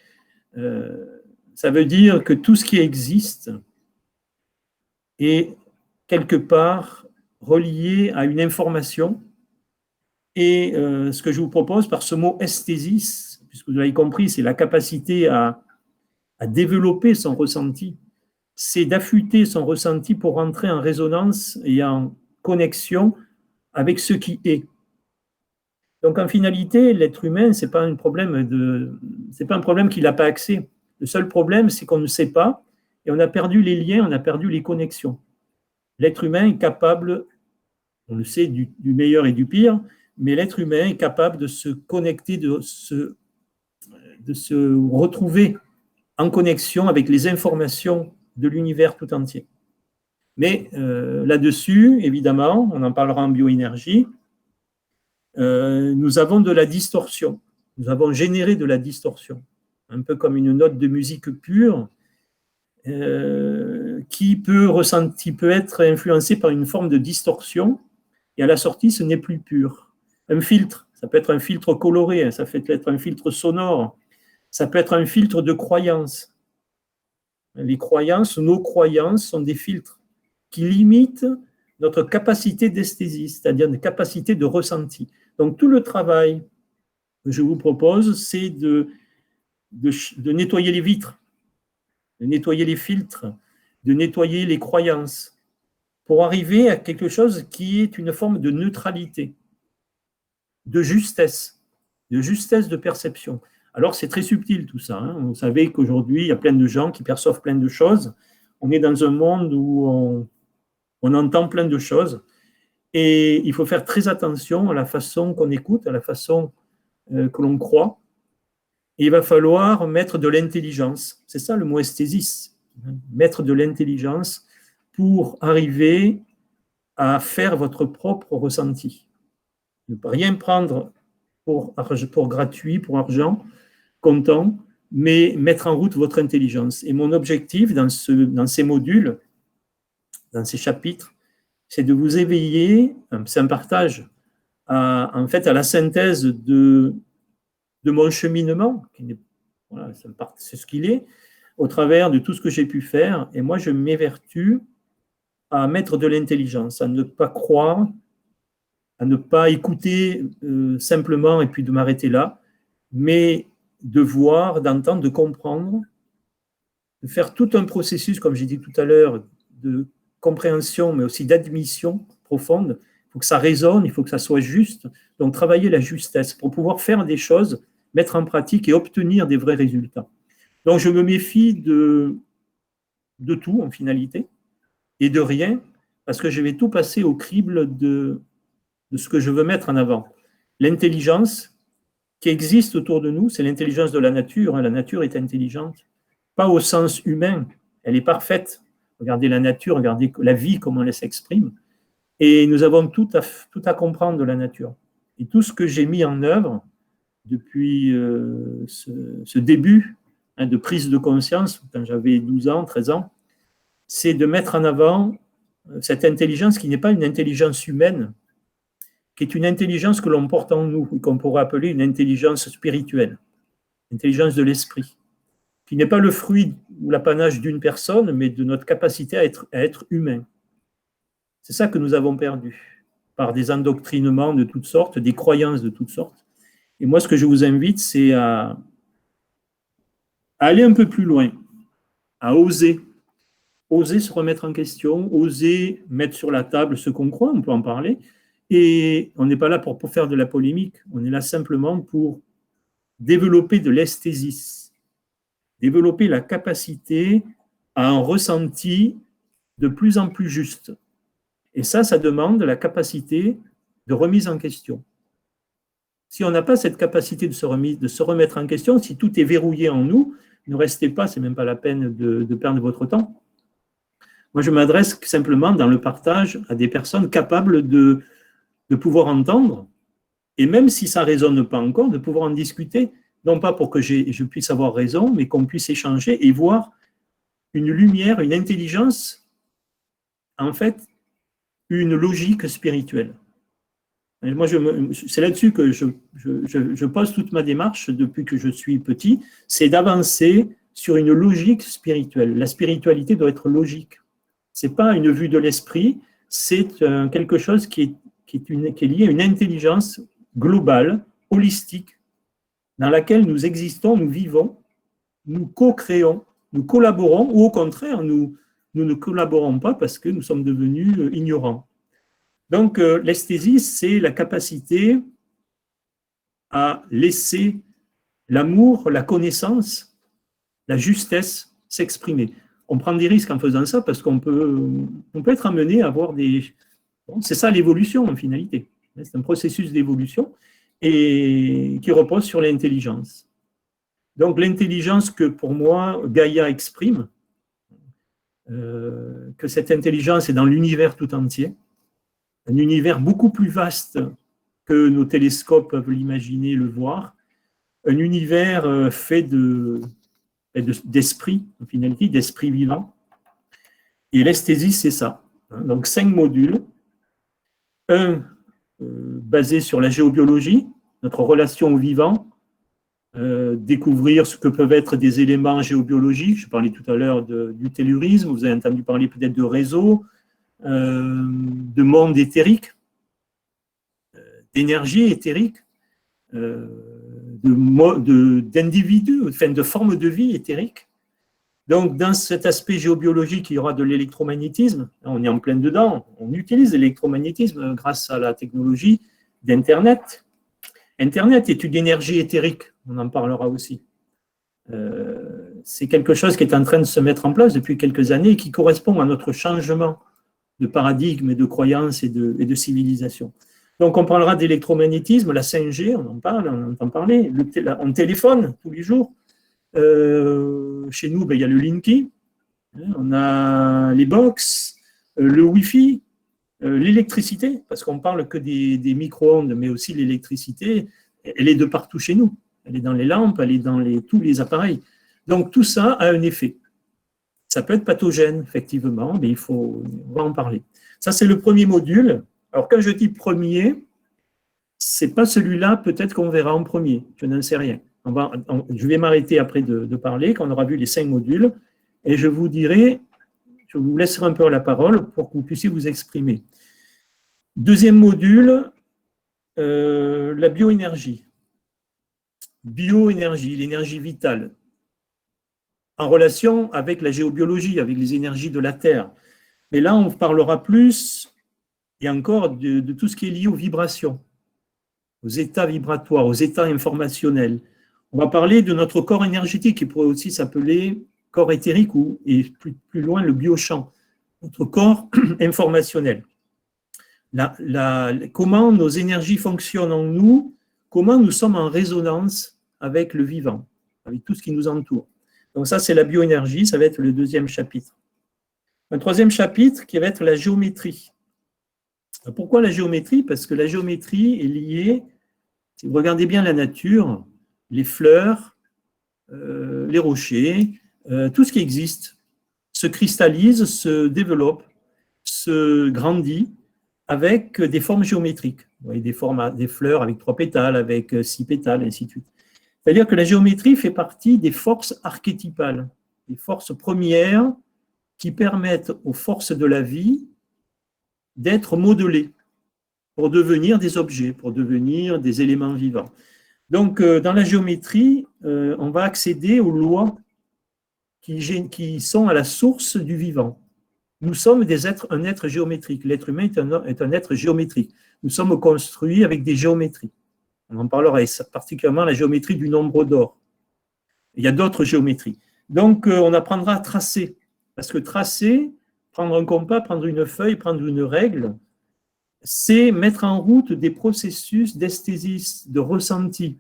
ça veut dire que tout ce qui existe est quelque part relié à une information. Et ce que je vous propose par ce mot esthésis, puisque vous l'avez compris, c'est la capacité à développer son ressenti, c'est d'affûter son ressenti pour rentrer en résonance et en connexion avec ce qui est. Donc en finalité, l'être humain, ce n'est pas un problème qu'il n'a pas accès. Le seul problème, c'est qu'on ne sait pas et on a perdu les liens, on a perdu les connexions. L'être humain est capable, on le sait, du meilleur et du pire, mais l'être humain est capable de se connecter, de se retrouver en connexion avec les informations de l'univers tout entier. Mais là-dessus, évidemment, on en parlera en bioénergie, nous avons de la distorsion. Nous avons généré de la distorsion, un peu comme une note de musique pure qui peut être influencée par une forme de distorsion, et à la sortie, ce n'est plus pur. Un filtre, ça peut être un filtre coloré, ça peut être un filtre sonore, ça peut être un filtre de croyance. Les croyances, nos croyances sont des filtres qui limitent notre capacité d'esthésie, c'est-à-dire une capacité de ressenti. Donc tout le travail que je vous propose, c'est de nettoyer les vitres, de nettoyer les filtres, de nettoyer les croyances, pour arriver à quelque chose qui est une forme de neutralité, de justesse de perception. Alors c'est très subtil tout ça. Vous savez qu'aujourd'hui, il y a plein de gens qui perçoivent plein de choses. On est dans un monde où on entend plein de choses. Et il faut faire très attention à la façon qu'on écoute, à la façon que l'on croit. Et il va falloir mettre de l'intelligence. C'est ça le mot esthésis. Mettre de l'intelligence pour arriver à faire votre propre ressenti. Ne pas rien prendre pour gratuit, pour argent, comptant, mais mettre en route votre intelligence. Et mon objectif dans ces modules, dans ces chapitres, c'est de vous éveiller, c'est un partage, en fait, à la synthèse de mon cheminement, voilà, c'est ce qu'il est, au travers de tout ce que j'ai pu faire. Et moi, je m'évertue à mettre de l'intelligence, à ne pas croire, à ne pas écouter simplement et puis de m'arrêter là, mais de voir, d'entendre, de comprendre, de faire tout un processus, comme j'ai dit tout à l'heure, de compréhension, mais aussi d'admission profonde. Il faut que ça résonne, il faut que ça soit juste. Donc, travailler la justesse pour pouvoir faire des choses, mettre en pratique et obtenir des vrais résultats. Donc, je me méfie de tout, en finalité, et de rien, parce que je vais tout passer au crible de ce que je veux mettre en avant. L'intelligence qui existe autour de nous, c'est l'intelligence de la nature. La nature est intelligente, pas au sens humain, elle est parfaite. Regardez la nature, regardez la vie, comment elle s'exprime. Et nous avons tout à comprendre de la nature. Et tout ce que j'ai mis en œuvre depuis ce début de prise de conscience, quand j'avais 12 ans, 13 ans, c'est de mettre en avant cette intelligence qui n'est pas une intelligence humaine, qui est une intelligence que l'on porte en nous, et qu'on pourrait appeler une intelligence spirituelle, intelligence de l'esprit, qui n'est pas le fruit ou l'apanage d'une personne, mais de notre capacité à être humain. C'est ça que nous avons perdu, par des endoctrinements de toutes sortes, des croyances de toutes sortes. Et moi, ce que je vous invite, c'est à aller un peu plus loin, à oser se remettre en question, oser mettre sur la table ce qu'on croit, on peut en parler, et on n'est pas là pour faire de la polémique, on est là simplement pour développer de l'esthésis, développer la capacité à un ressenti de plus en plus juste. Et ça demande la capacité de remise en question. Si on n'a pas cette capacité de se remettre en question, si tout est verrouillé en nous, ne restez pas, c'est même pas la peine de perdre votre temps. Moi, je m'adresse simplement dans le partage à des personnes capables de pouvoir entendre, et même si ça ne résonne pas encore, de pouvoir en discuter, non pas pour que je puisse avoir raison, mais qu'on puisse échanger et voir une lumière, une intelligence, en fait, une logique spirituelle. Et moi, c'est là-dessus que je pose toute ma démarche depuis que je suis petit, c'est d'avancer sur une logique spirituelle. La spiritualité doit être logique. Ce n'est pas une vue de l'esprit, c'est quelque chose qui est lié à une intelligence globale, holistique, dans laquelle nous existons, nous vivons, nous co-créons, nous collaborons, ou au contraire, nous ne collaborons pas parce que nous sommes devenus ignorants. Donc, l'esthésie, c'est la capacité à laisser l'amour, la connaissance, la justesse s'exprimer. On prend des risques en faisant ça parce qu'on peut être amené à avoir des... Bon, c'est ça l'évolution en finalité. C'est un processus d'évolution et qui repose sur l'intelligence. Donc l'intelligence que pour moi Gaïa exprime, que cette intelligence est dans l'univers tout entier, un univers beaucoup plus vaste que nos télescopes peuvent l'imaginer, le voir, un univers fait d'esprit, en finalité, d'esprit vivant. Et l'esthésie, c'est ça. Donc 5 modules. Un basé sur la géobiologie, notre relation au vivant, découvrir ce que peuvent être des éléments géobiologiques. Je parlais tout à l'heure du tellurisme, vous avez entendu parler peut-être de réseaux, de monde éthérique, d'énergie éthérique, d'individus, enfin de formes de vie éthériques. Donc, dans cet aspect géobiologique, il y aura de l'électromagnétisme. On est en plein dedans. On utilise l'électromagnétisme grâce à la technologie d'Internet. Internet est une énergie éthérique. On en parlera aussi. C'est quelque chose qui est en train de se mettre en place depuis quelques années et qui correspond à notre changement de paradigme et de croyance et de civilisation. Donc, on parlera d'électromagnétisme, la 5G, on en parle, on entend parler. On téléphone tous les jours. Chez nous, il y a le Linky, on a les box, le Wi-Fi, l'électricité, parce qu'on parle que des micro-ondes, mais aussi l'électricité, elle est de partout chez nous. Elle est dans les lampes, elle est dans tous les appareils. Donc tout ça a un effet. Ça peut être pathogène, effectivement, mais on va en parler. Ça, c'est le premier module. Alors, quand je dis premier, c'est pas celui-là, peut-être qu'on verra en premier, je n'en sais rien. Je vais m'arrêter après de parler, quand on aura vu les 5 modules, et je vous dirai, je vous laisserai un peu la parole pour que vous puissiez vous exprimer. Deuxième module, la bioénergie. Bioénergie, l'énergie vitale, en relation avec la géobiologie, avec les énergies de la Terre. Mais là, on parlera plus, et encore, de tout ce qui est lié aux vibrations, aux états vibratoires, aux états informationnels. On va parler de notre corps énergétique, qui pourrait aussi s'appeler corps éthérique ou, et plus loin, le biochamp, notre corps informationnel. Comment nos énergies fonctionnent en nous, comment nous sommes en résonance avec le vivant, avec tout ce qui nous entoure. Donc ça, c'est la bioénergie, ça va être le deuxième chapitre. Un troisième chapitre qui va être la géométrie. Pourquoi la géométrie? Parce que la géométrie est liée, si vous regardez bien la nature, les fleurs, les rochers, tout ce qui existe se cristallise, se développe, se grandit avec des formes géométriques. Vous voyez, des fleurs avec 3 pétales, avec 6 pétales, et ainsi de suite. C'est-à-dire que la géométrie fait partie des forces archétypales, des forces premières qui permettent aux forces de la vie d'être modelées pour devenir des objets, pour devenir des éléments vivants. Donc, dans la géométrie, on va accéder aux lois qui sont à la source du vivant. Nous sommes un être géométrique. L'être humain est un être géométrique. Nous sommes construits avec des géométries. On en parlera, et particulièrement la géométrie du nombre d'or. Il y a d'autres géométries. Donc, on apprendra à tracer. Parce que tracer, prendre un compas, prendre une feuille, prendre une règle, c'est mettre en route des processus d'esthésie, de ressenti.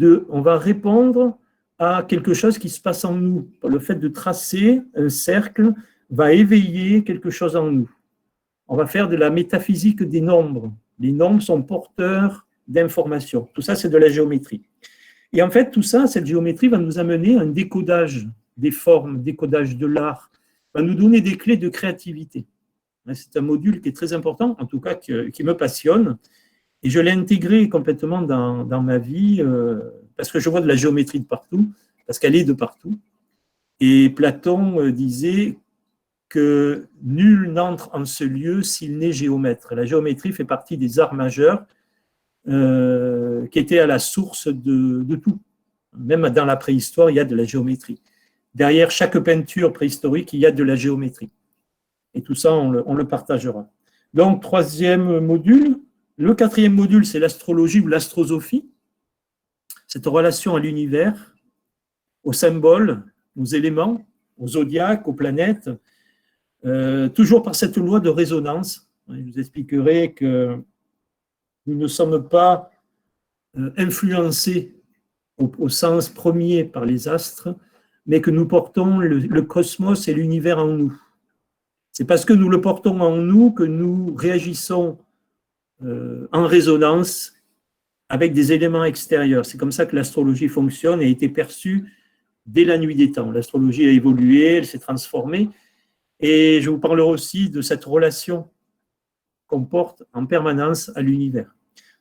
On va répondre à quelque chose qui se passe en nous. Le fait de tracer un cercle va éveiller quelque chose en nous. On va faire de la métaphysique des nombres. Les nombres sont porteurs d'informations. Tout ça, c'est de la géométrie. Et en fait, tout ça, cette géométrie va nous amener à un décodage des formes, décodage de l'art, va nous donner des clés de créativité. C'est un module qui est très important, en tout cas qui me passionne, et je l'ai intégré complètement dans ma vie, parce que je vois de la géométrie de partout, parce qu'elle est de partout. Et Platon disait que nul n'entre en ce lieu s'il n'est géomètre. La géométrie fait partie des arts majeurs qui étaient à la source de tout. Même dans la préhistoire, il y a de la géométrie. Derrière chaque peinture préhistorique, il y a de la géométrie. Et tout ça, on le partagera. Donc, troisième module. Le quatrième module, c'est l'astrologie ou l'astrosophie. Cette relation à l'univers, aux symboles, aux éléments, aux zodiaques, aux planètes, toujours par cette loi de résonance. Je vous expliquerai que nous ne sommes pas influencés au sens premier par les astres, mais que nous portons le cosmos et l'univers en nous. C'est parce que nous le portons en nous que nous réagissons en résonance avec des éléments extérieurs. C'est comme ça que l'astrologie fonctionne et a été perçue dès la nuit des temps. L'astrologie a évolué, elle s'est transformée, et je vous parlerai aussi de cette relation qu'on porte en permanence à l'univers.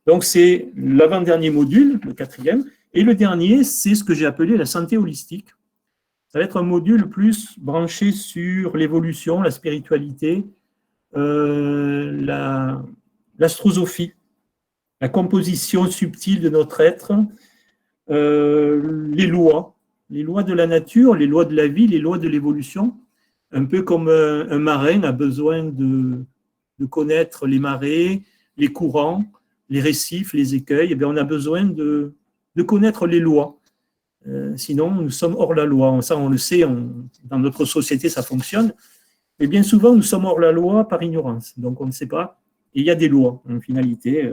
Donc c'est l'avant-dernier module, le quatrième, et le dernier, c'est ce que j'ai appelé la santé holistique. Ça va être un module plus branché sur l'évolution, la spiritualité, l'astrosophie, la composition subtile de notre être, les lois de la nature, les lois de la vie, les lois de l'évolution. Un peu comme un marin a besoin de connaître les marées, les courants, les récifs, les écueils, eh bien, on a besoin de connaître les lois. Sinon, nous sommes hors la loi. Ça, on le sait, dans notre société, ça fonctionne. Mais bien souvent, nous sommes hors la loi par ignorance. Donc, on ne sait pas. Et il y a des lois, en finalité.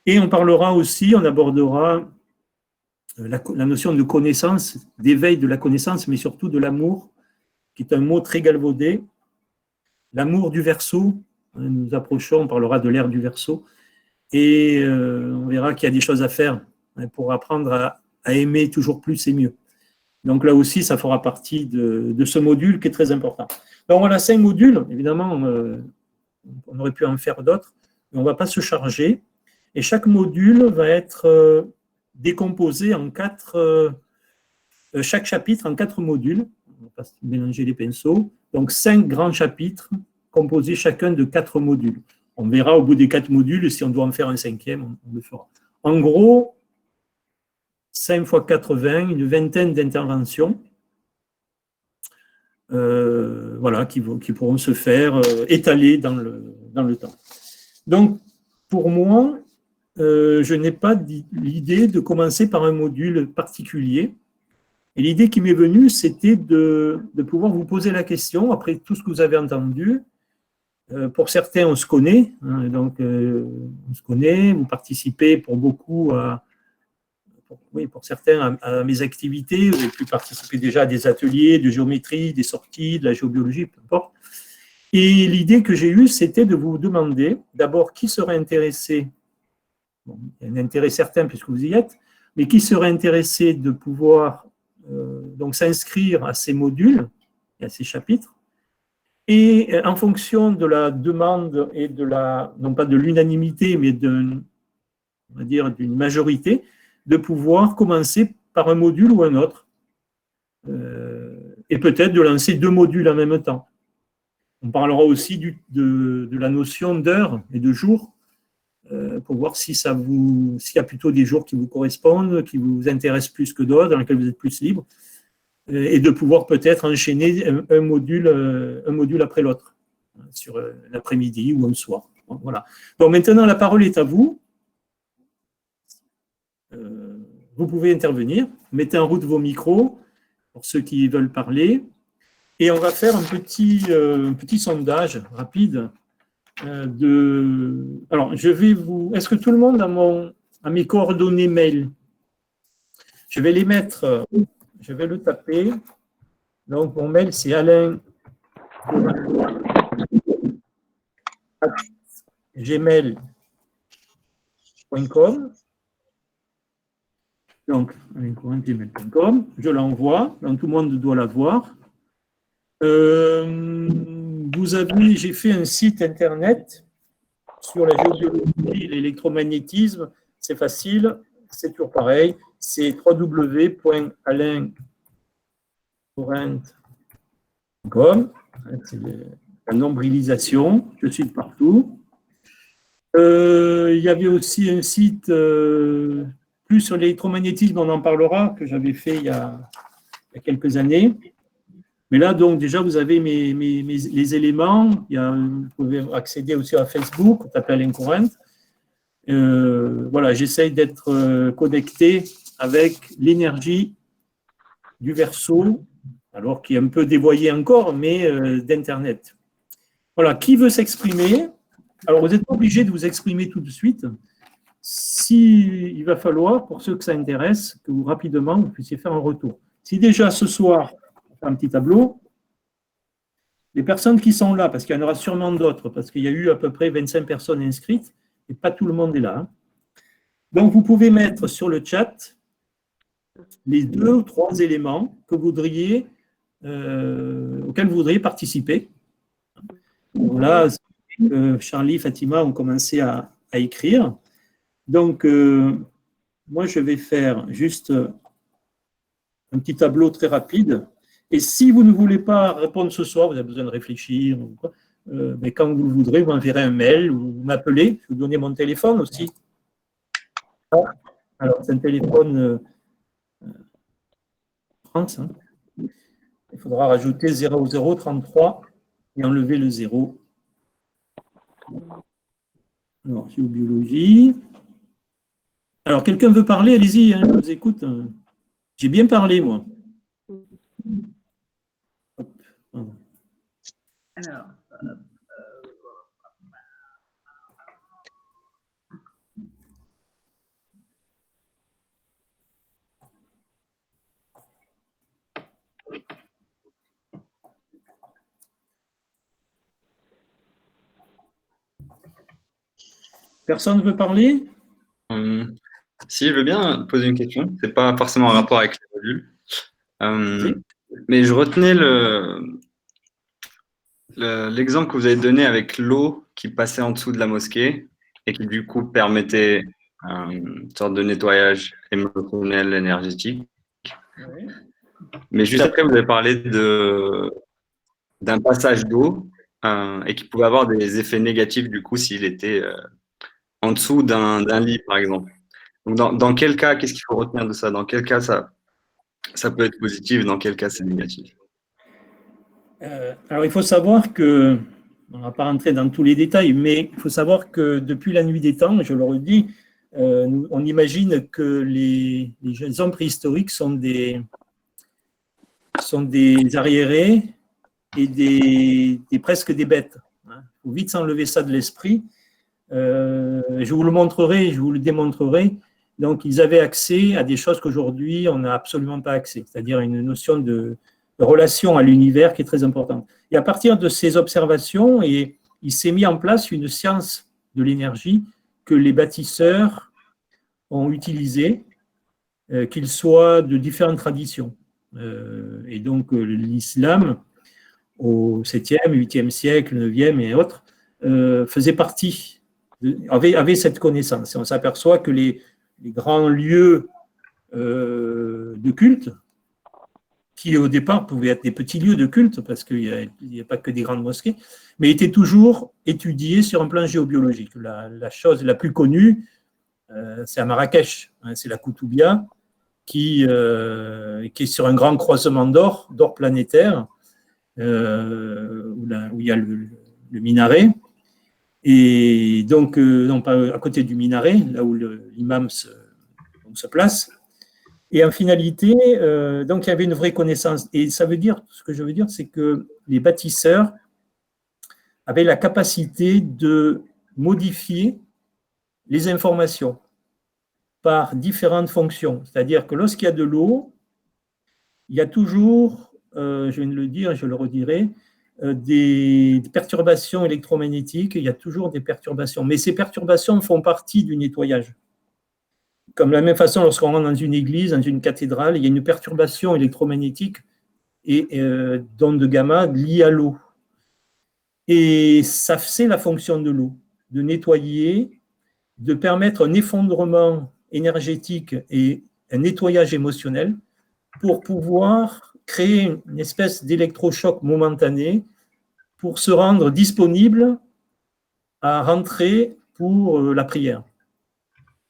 Et on parlera aussi, on abordera la notion de connaissance, d'éveil de la connaissance, mais surtout de l'amour, qui est un mot très galvaudé. L'amour du Verseau. Nous approchons, on parlera de l'ère du Verseau. Et on verra qu'il y a des choses à faire pour apprendre à aimer toujours plus et mieux. Donc là aussi, ça fera partie de ce module qui est très important. Donc voilà, 5 modules. Évidemment, on aurait pu en faire d'autres, mais on ne va pas se charger. Et chaque module va être décomposé en 4, chaque chapitre en 4 modules. On ne va pas mélanger les pinceaux. Donc 5 grands chapitres composés chacun de 4 modules. On verra au bout des 4 modules, si on doit en faire un 5e, on le fera. En gros, 5 x 80, une vingtaine d'interventions, voilà, qui pourront se faire étaler dans le temps. Donc, pour moi, je n'ai pas l'idée de commencer par un module particulier. Et l'idée qui m'est venue, c'était de pouvoir vous poser la question, après tout ce que vous avez entendu. Pour certains, on se connaît, hein, donc on se connaît, vous participez pour beaucoup pour certains à mes activités, vous avez pu participer déjà à des ateliers de géométrie, des sorties, de la géobiologie, peu importe. Et l'idée que j'ai eue, c'était de vous demander d'abord qui serait intéressé, bon, il y a un intérêt certain puisque vous y êtes, mais qui serait intéressé de pouvoir donc s'inscrire à ces modules et à ces chapitres, et en fonction de la demande et de la, non pas de l'unanimité, mais on va dire d'une majorité, de pouvoir commencer par un module ou un autre, et peut-être de lancer 2 modules en même temps. On parlera aussi de la notion d'heure et de jour, pour voir s'il y a plutôt des jours qui vous correspondent, qui vous intéressent plus que d'autres, dans lesquels vous êtes plus libre, et de pouvoir peut-être enchaîner un module après l'autre, sur l'après-midi ou un soir. Voilà. Donc maintenant, la parole est à vous. Vous pouvez intervenir. Mettez en route vos micros pour ceux qui veulent parler. Et on va faire un petit sondage rapide. Alors, je vais vous. Est-ce que tout le monde a mes coordonnées mail? Je vais les mettre. Je vais le taper. Donc, mon mail, c'est alain@gmail.com. Donc, alain@gmail.com. Je l'envoie. Donc, tout le monde doit l'avoir. J'ai fait un site internet sur la géobiologie et l'électromagnétisme. C'est facile, c'est toujours pareil. C'est www.alaincorrent.com. C'est la nombrilisation. Je suis de partout. Il y avait aussi un site plus sur l'électromagnétisme, on en parlera, que j'avais fait il y a quelques années. Mais là, donc, déjà, vous avez les éléments. Vous pouvez accéder aussi à Facebook, on t'appelle Alain Corrent. Voilà, j'essaye d'être connecté avec l'énergie du Verseau, alors qui est un peu dévoyée encore, mais d'Internet. Voilà, qui veut s'exprimer? Alors, vous n'êtes pas obligé de vous exprimer tout de suite. Il va falloir, pour ceux que ça intéresse, que vous rapidement, vous puissiez faire un retour. Si déjà ce soir, un petit tableau. Les personnes qui sont là, parce qu'il y en aura sûrement d'autres, parce qu'il y a eu à peu près 25 personnes inscrites, et pas tout le monde est là. Donc, vous pouvez mettre sur le chat les 2 ou 3 éléments auxquels vous voudriez participer. Là, Charlie, Fatima ont commencé à écrire. Donc, moi, je vais faire juste un petit tableau très rapide. Et si vous ne voulez pas répondre ce soir, vous avez besoin de réfléchir, mais quand vous le voudrez, vous m'enverrez un mail ou vous m'appelez. Je vais vous donner mon téléphone aussi. Alors, c'est un téléphone France. Hein. Il faudra rajouter 0033 et enlever le 0. Alors, géobiologie. Alors, quelqu'un veut parler? Allez-y, hein, je vous écoute. J'ai bien parlé, moi. Alors, Personne ne veut parler? Si, je veux bien poser une question. Ce n'est pas forcément en rapport avec les modules. Euh, mais je retenais l'exemple que vous avez donné avec l'eau qui passait en dessous de la mosquée et qui du coup permettait une sorte de nettoyage émotionnel, énergétique. Oui. Mais juste après, vous avez parlé d'un passage d'eau et qui pouvait avoir des effets négatifs du coup s'il était en dessous d'un lit, par exemple. Donc, dans quel cas, qu'est-ce qu'il faut retenir de ça? Dans quel cas ça peut être positif, dans quel cas c'est négatif? Alors, il faut savoir que, on ne va pas rentrer dans tous les détails, mais il faut savoir que depuis la nuit des temps, je le redis, on imagine que les hommes préhistoriques sont des arriérés et presque des bêtes. Il faut vite s'enlever ça de l'esprit. Je vous le montrerai, je vous le démontrerai. Donc, ils avaient accès à des choses qu'aujourd'hui, on n'a absolument pas accès, c'est-à-dire une notion de relation à l'univers qui est très importante. Et à partir de ces observations, il s'est mis en place une science de l'énergie que les bâtisseurs ont utilisée, qu'ils soient de différentes traditions. Et donc, l'islam, au 7e, 8e siècle, 9e et autres, faisait partie, avait cette connaissance. Et on s'aperçoit que les grands lieux de culte, qui au départ pouvaient être des petits lieux de culte, parce qu'il n'y a pas que des grandes mosquées, mais étaient toujours étudiés sur un plan géobiologique. La chose la plus connue, c'est à Marrakech, c'est la Koutoubia, qui est sur un grand croisement d'or planétaire, où il y a le minaret. Et donc, à côté du minaret, là où l'imam se place. Et en finalité, donc il y avait une vraie connaissance. Et ça veut dire, ce que je veux dire, c'est que les bâtisseurs avaient la capacité de modifier les informations par différentes fonctions. C'est-à-dire que lorsqu'il y a de l'eau, il y a toujours, je viens de le dire, je le redirai, des perturbations électromagnétiques, il y a toujours des perturbations. Mais ces perturbations font partie du nettoyage. Comme de la même façon, lorsqu'on rentre dans une église, dans une cathédrale, il y a une perturbation électromagnétique et d'ondes gamma liées à l'eau. Et ça, c'est la fonction de l'eau, de nettoyer, de permettre un effondrement énergétique et un nettoyage émotionnel pour pouvoir créer une espèce d'électrochoc momentané pour se rendre disponible à rentrer pour la prière.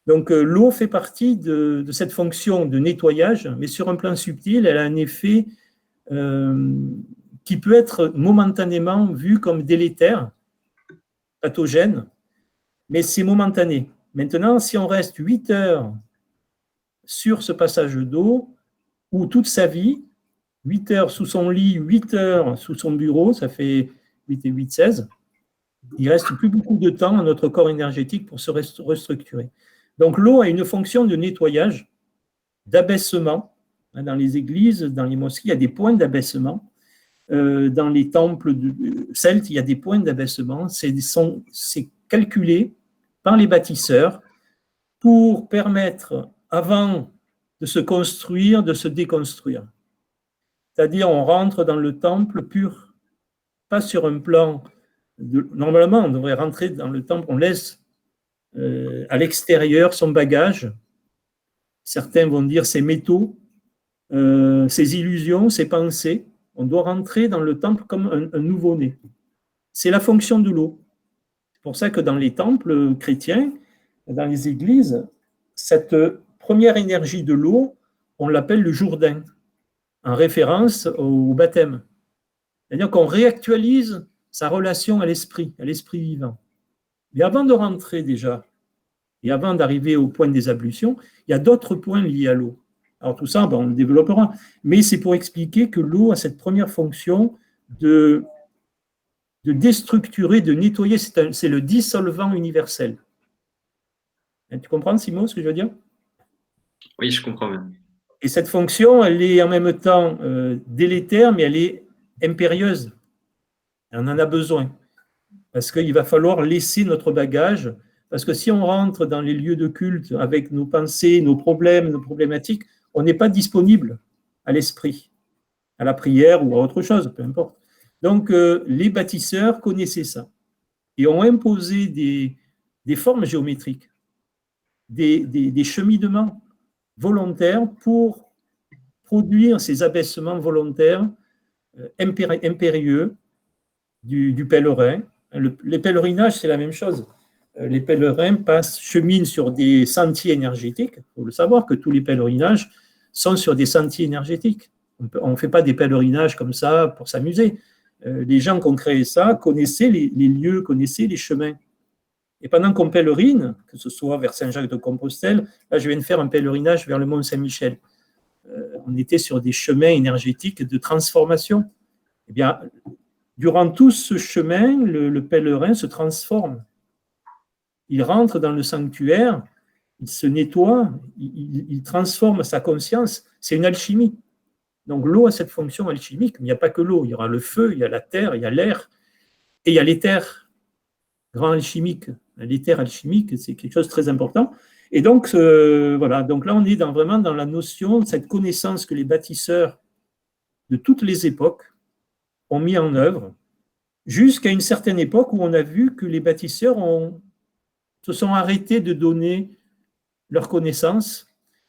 Donc l'eau fait partie de cette fonction de nettoyage, mais sur un plan subtil, elle a un effet qui peut être momentanément vu comme délétère, pathogène, mais c'est momentané. Maintenant, si on reste 8 heures sur ce passage d'eau, ou toute sa vie, 8 heures sous son lit, 8 heures sous son bureau, ça fait 8 et 8, 16, il ne reste plus beaucoup de temps à notre corps énergétique pour se restructurer. Donc l'eau a une fonction de nettoyage, d'abaissement. Dans les églises, dans les mosquées, il y a des points d'abaissement. Dans les temples celtes, il y a des points d'abaissement. C'est calculé par les bâtisseurs pour permettre, avant de se construire, de se déconstruire. C'est-à-dire, on rentre dans le temple pur, pas sur un plan. Normalement, on devrait rentrer dans le temple, on laisse à l'extérieur son bagage. Certains vont dire ses métaux, ses illusions, ses pensées. On doit rentrer dans le temple comme un nouveau-né. C'est la fonction de l'eau. C'est pour ça que dans les temples chrétiens, dans les églises, cette première énergie de l'eau, on l'appelle le Jourdain, en référence au baptême. C'est-à-dire qu'on réactualise sa relation à l'esprit vivant. Mais avant de rentrer déjà, et avant d'arriver au point des ablutions, il y a d'autres points liés à l'eau. Alors tout ça, on le développera. Mais c'est pour expliquer que l'eau a cette première fonction de déstructurer, de nettoyer. C'est le dissolvant universel. Tu comprends, Simon, ce que je veux dire? Oui, je comprends bien. Et cette fonction, elle est en même temps délétère, mais elle est impérieuse. On en a besoin. Parce qu'il va falloir laisser notre bagage. Parce que si on rentre dans les lieux de culte avec nos pensées, nos problèmes, nos problématiques, on n'est pas disponible à l'esprit, à la prière ou à autre chose, peu importe. Donc, les bâtisseurs connaissaient ça et ont imposé des formes géométriques, des cheminements volontaires pour produire ces abaissements volontaires impérieux du pèlerin. Les pèlerinages, c'est la même chose. Les pèlerins cheminent sur des sentiers énergétiques. Il faut le savoir que tous les pèlerinages sont sur des sentiers énergétiques. On ne fait pas des pèlerinages comme ça pour s'amuser. Les gens qui ont créé ça connaissaient les lieux, connaissaient les chemins. Et pendant qu'on pèlerine, que ce soit vers Saint-Jacques-de-Compostelle, là je viens de faire un pèlerinage vers le Mont Saint-Michel. On était sur des chemins énergétiques de transformation. Eh bien, durant tout ce chemin, le pèlerin se transforme. Il rentre dans le sanctuaire, il se nettoie, il transforme sa conscience. C'est une alchimie. Donc l'eau a cette fonction alchimique, mais il n'y a pas que l'eau. Il y aura le feu, il y a la terre, il y a l'air, et il y a l'éther, grand alchimique. L'éther alchimique, c'est quelque chose de très important. Et donc, voilà, donc là, on est vraiment dans la notion de cette connaissance que les bâtisseurs de toutes les époques ont mis en œuvre, jusqu'à une certaine époque où on a vu que les bâtisseurs se sont arrêtés de donner leurs connaissances,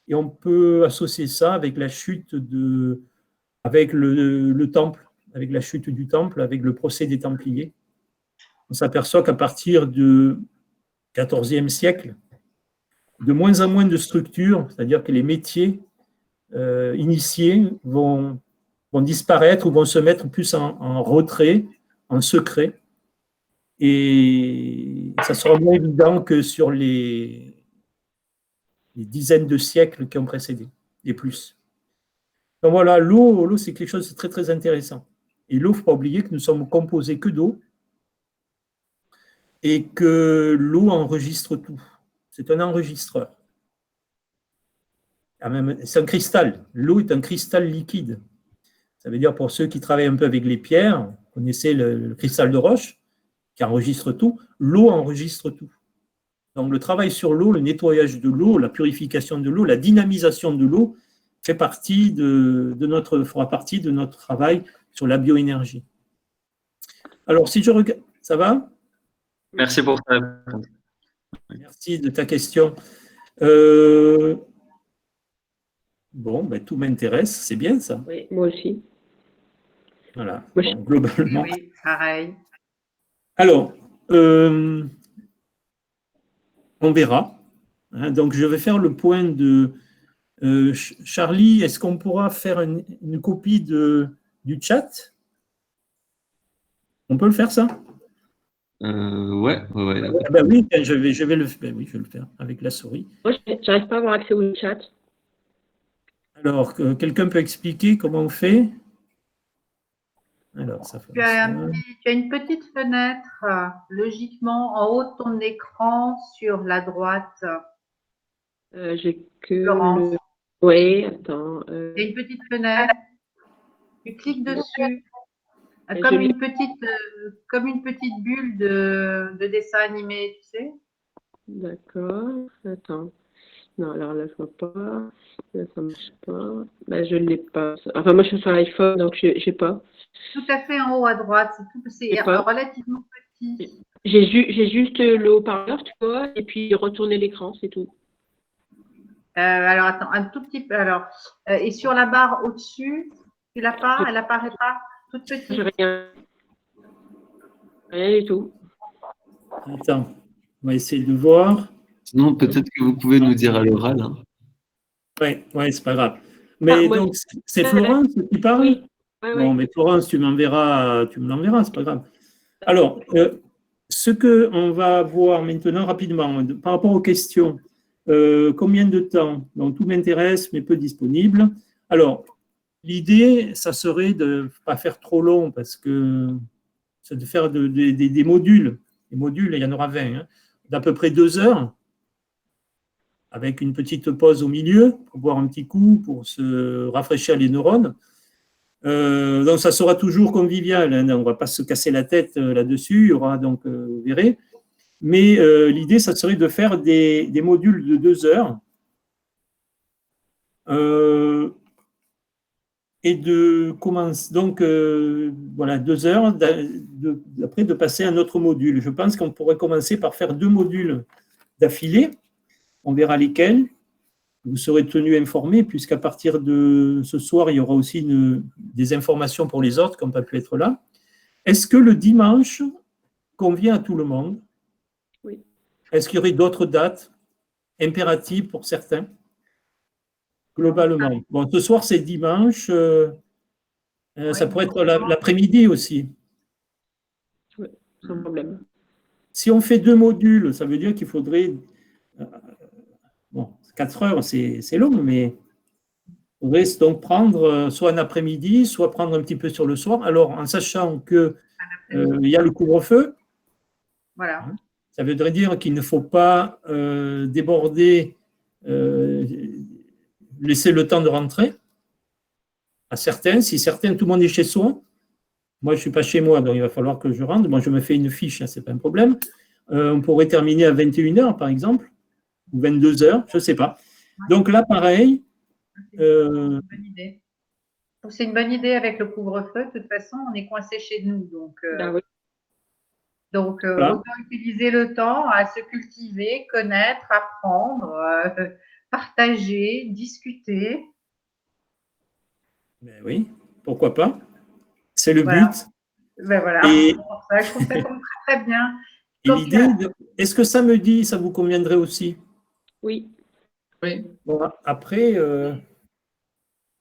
et on peut associer ça avec la chute avec le temple, avec la chute du temple, avec le procès des Templiers. On s'aperçoit qu'à partir du XIVe siècle, de moins en moins de structures, c'est-à-dire que les métiers initiés vont disparaître ou vont se mettre plus en retrait, en secret. Et ça sera moins évident que sur les dizaines de siècles qui ont précédé, et plus. Donc voilà, l'eau, c'est quelque chose de très, très intéressant. Et l'eau, il ne faut pas oublier que nous sommes composés que d'eau et que l'eau enregistre tout. C'est un enregistreur. C'est un cristal. L'eau est un cristal liquide. Ça veut dire, pour ceux qui travaillent un peu avec les pierres, vous connaissez le cristal de roche qui enregistre tout. L'eau enregistre tout. Donc le travail sur l'eau, le nettoyage de l'eau, la purification de l'eau, la dynamisation de l'eau fera partie de notre travail sur la bioénergie. Alors, si je regarde, ça va? Merci pour ta réponse. Merci de ta question. Bon, ben, tout m'intéresse, c'est bien ça. Oui, moi aussi. Voilà, bon, globalement. Oui, pareil. Alors, on verra. Hein, donc, je vais faire le point de Charlie. Est-ce qu'on pourra faire une copie du chat? On peut le faire, ça? Ouais. Ben oui, je vais le faire avec la souris. Moi, je n'arrive pas à avoir accès au chat. Alors, quelqu'un peut expliquer comment on fait? Alors, ça fait Tu as une petite fenêtre, logiquement, en haut de ton écran, sur la droite. J'ai que Florence. Oui, attends. Il y a une petite fenêtre. Tu cliques dessus. Comme une petite bulle de dessin animé, tu sais. D'accord. Attends. Non, alors là, je vois pas. Là, ça marche pas. Ben, je ne l'ai pas. Enfin, moi, je suis sur iPhone, donc je n'ai pas. Tout à fait en haut à droite. C'est relativement petit. J'ai juste le haut-parleur, tu vois, et puis retourner l'écran, c'est tout. Alors, attends, un tout petit peu. Alors, et sur la barre au-dessus, tu l'as pas? Elle n'apparaît pas? Toute petite? Rien du tout. Attends, on va essayer de voir. Sinon, peut-être que vous pouvez nous dire à l'oral. Hein. Oui, c'est pas grave. Mais donc, c'est Florence qui parle? Oui. Bon, mais Florence, tu me l'enverras, c'est pas grave. Alors, ce qu'on va voir maintenant rapidement, par rapport aux questions, combien de temps? Donc, tout m'intéresse, mais peu disponible. Alors, l'idée, ça serait de ne pas faire trop long, parce que c'est de faire des modules. Les modules, il y en aura 20, hein, d'à peu près 2 heures, avec une petite pause au milieu, pour boire un petit coup, pour se rafraîchir les neurones. Donc, ça sera toujours convivial, hein, on ne va pas se casser la tête là-dessus, il y aura donc, vous verrez. Mais l'idée, ça serait de faire des modules de 2 heures. et de commencer, donc voilà, 2 heures, après de passer à un autre module. Je pense qu'on pourrait commencer par faire 2 modules d'affilée. On verra lesquels. Vous serez tenu informé, puisqu'à partir de ce soir, il y aura aussi des informations pour les autres qui n'ont pas pu être là. Est-ce que le dimanche convient à tout le monde? Oui. Est-ce qu'il y aurait d'autres dates impératives pour certains? Globalement. Bon, ce soir, c'est dimanche. Ça pourrait être l'après-midi aussi. Oui, sans problème. Si on fait 2 modules, ça veut dire qu'il faudrait... bon, 4 heures, c'est long, mais il faudrait donc prendre soit un après-midi, soit prendre un petit peu sur le soir. Alors, en sachant qu'il y a le couvre-feu, Voilà. ça voudrait dire qu'il ne faut pas déborder, laisser le temps de rentrer à certains. Si certains, tout le monde est chez soi, moi je ne suis pas chez moi, donc il va falloir que je rentre. Moi je me fais une fiche, hein, ce n'est pas un problème. On pourrait terminer à 21h par exemple, ou 22h, je ne sais pas. Donc là, pareil. C'est une bonne idée. C'est une bonne idée avec le couvre-feu. De toute façon, on est coincé chez nous. Donc, Oui. Voilà. Autant utiliser le temps à se cultiver, connaître, apprendre, partager, discuter. Ben oui, pourquoi pas? C'est le Voilà. but. Ben voilà. Et, je trouve ça comme très bien. et l'idée, est-ce que samedi, ça vous conviendrait aussi? Oui. Oui. Bon, après,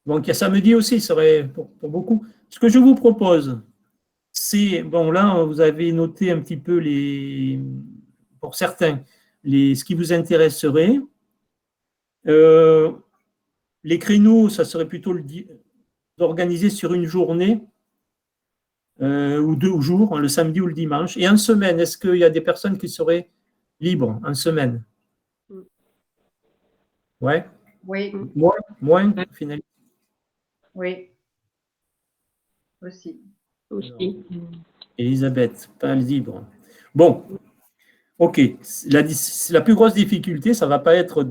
donc il y a samedi aussi, ça serait pour beaucoup. Ce que je vous propose, c'est, bon là, vous avez noté un petit peu pour certains, ce qui vous intéresserait. Les créneaux, ça serait plutôt d'organiser sur une journée ou 2 jours, hein, le samedi ou le dimanche. Et en semaine, est-ce qu'il y a des personnes qui seraient libres en semaine? Ouais. Oui. Moins finalement. Oui. Aussi. Elisabeth, pas libre. Bon, ok. La plus grosse difficulté, ça ne va pas être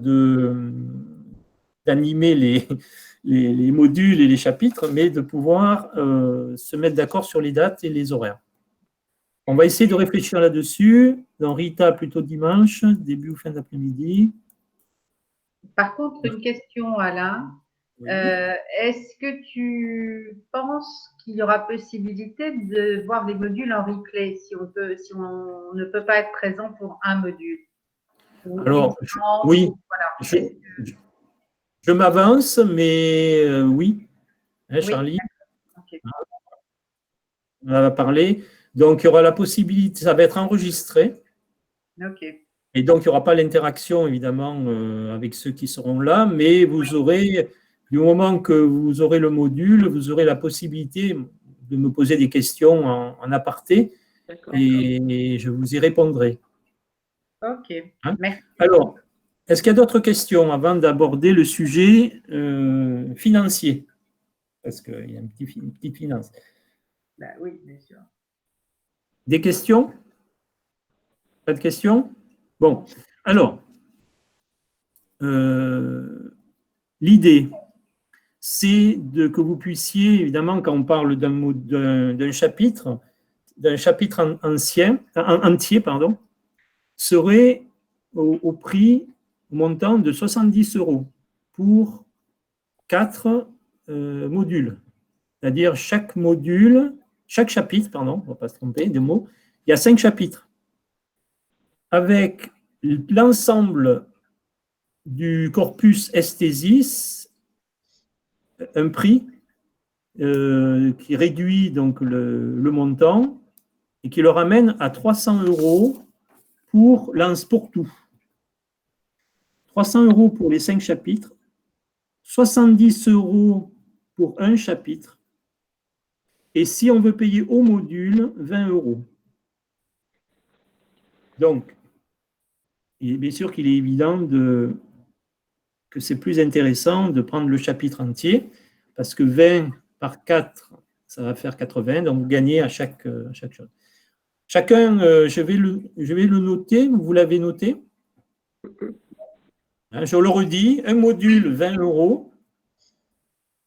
d'animer les modules et les chapitres, mais de pouvoir se mettre d'accord sur les dates et les horaires. On va essayer de réfléchir là-dessus. Dans Rita, plutôt dimanche, début ou fin d'après-midi. Par contre, une question, Alain. Oui. Est-ce que tu penses qu'il y aura possibilité de voir les modules en replay si on ne peut pas être présent pour un module? Alors, oui, voilà. je m'avance, mais oui, hein, Charlie, okay. On va parler. Donc, il y aura la possibilité, ça va être enregistré. Okay. Et donc, il n'y aura pas l'interaction, évidemment, avec ceux qui seront là, mais vous aurez, du moment que vous aurez le module, vous aurez la possibilité de me poser des questions en aparté, et je vous y répondrai. Ok, hein? Merci. Alors, est-ce qu'il y a d'autres questions avant d'aborder le sujet financier? Parce qu'il y a une petite finance. Ben, oui, bien sûr. Des questions? Pas de questions? Bon, alors, l'idée, c'est que vous puissiez, évidemment, quand on parle d'un chapitre entier, serait au prix montant de 70 € pour 4 modules. C'est-à-dire chaque chapitre, on ne va pas se tromper de mots, il y a 5 chapitres. Avec l'ensemble du corpus Esthésis, un prix qui réduit donc le montant et qui le ramène à 300 € pour tout. 300 € pour les 5 chapitres, 70 € pour un chapitre, et si on veut payer au module, 20 €. Donc, bien sûr qu'il est évident que c'est plus intéressant de prendre le chapitre entier, parce que 20 par 4, ça va faire 80, donc vous gagnez à chaque chose. Chacun, je vais le noter, vous l'avez noté. Je le redis, un module, 20 €,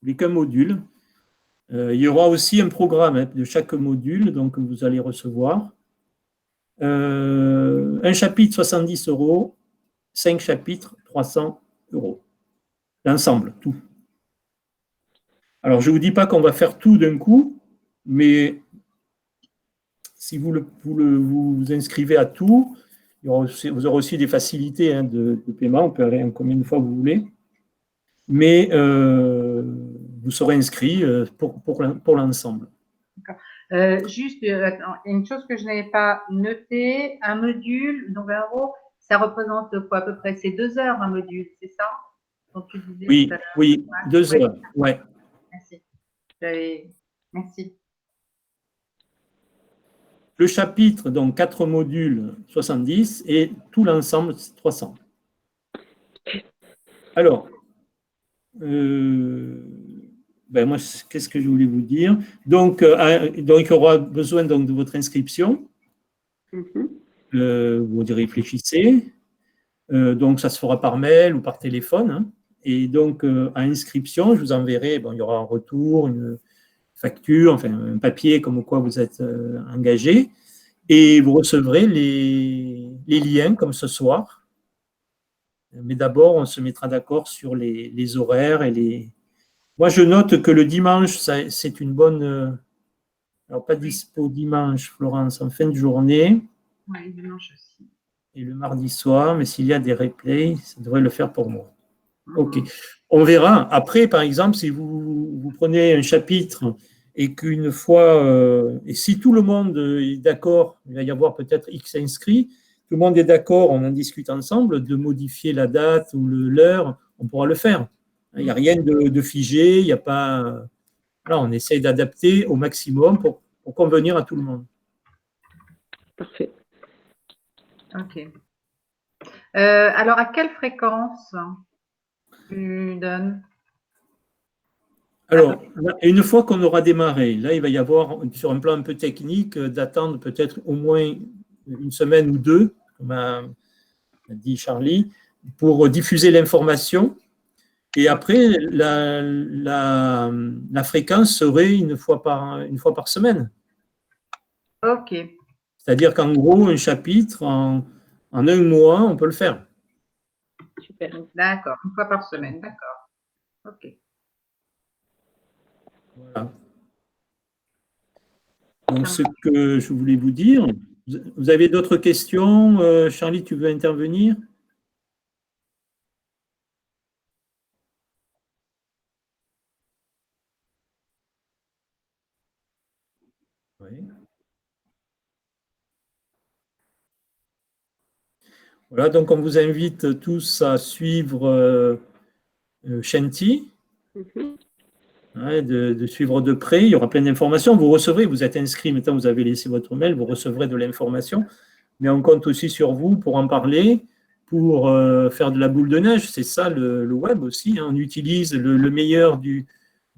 mais qu'un module. Il y aura aussi un programme de chaque module, donc vous allez recevoir. Un chapitre, 70 €, 5 chapitres, 300 €. L'ensemble, tout. Alors, je ne vous dis pas qu'on va faire tout d'un coup, mais si vous vous inscrivez à tout, vous aurez aussi des facilités de paiement, on peut aller en combien de fois vous voulez, mais vous serez inscrit pour l'ensemble. Juste une chose que je n'avais pas notée, un module, donc en gros, ça représente quoi à peu près? C'est 2 heures un module, c'est ça? Donc, tu disais Oui, tout à l'heure. oui, 2 heures, ouais. Merci. Merci. Le chapitre, donc 4 modules, 70, et tout l'ensemble, 300. Alors, moi, qu'est-ce que je voulais vous dire? Donc, il y aura besoin donc, de votre inscription. Vous y réfléchissez. Donc, ça se fera par mail ou par téléphone. Hein. Et donc, à inscription, je vous enverrai, il y aura un retour, une facture, enfin un papier comme quoi vous êtes engagé. Et vous recevrez les liens comme ce soir. Mais d'abord, on se mettra d'accord sur les horaires et les... Moi, je note que le dimanche, c'est une bonne... alors, pas dispo dimanche, Florence, en fin de journée. Oui, dimanche aussi. Et le mardi soir, mais s'il y a des replays, ça devrait le faire pour moi. OK. On verra. Après, par exemple, si vous prenez un chapitre et qu'une fois... et si tout le monde est d'accord, il va y avoir peut-être X inscrits, tout le monde est d'accord, on en discute ensemble, de modifier la date ou l'heure, on pourra le faire. Il n'y a rien de figé, il n'y a pas... Voilà, on essaie d'adapter au maximum pour convenir à tout le monde. Parfait. OK. Alors, à quelle fréquence tu donnes? Alors, une fois qu'on aura démarré, là, il va y avoir, sur un plan un peu technique, d'attendre peut-être au moins une semaine ou deux, comme a dit Charlie, pour diffuser l'information. Et après, la fréquence serait une fois par semaine. OK. C'est-à-dire qu'en gros, un chapitre, en un mois, on peut le faire. Super. D'accord, une fois par semaine, d'accord. OK. Voilà. Donc, ce que je voulais vous dire, vous avez d'autres questions? Charlie, tu veux intervenir? Oui. Voilà, donc on vous invite tous à suivre Shanti, de suivre de près. Il y aura plein d'informations. Vous recevrez, vous êtes inscrit, maintenant vous avez laissé votre mail, vous recevrez de l'information. Mais on compte aussi sur vous pour en parler, pour faire de la boule de neige. C'est ça le web aussi. Hein. On utilise le meilleur du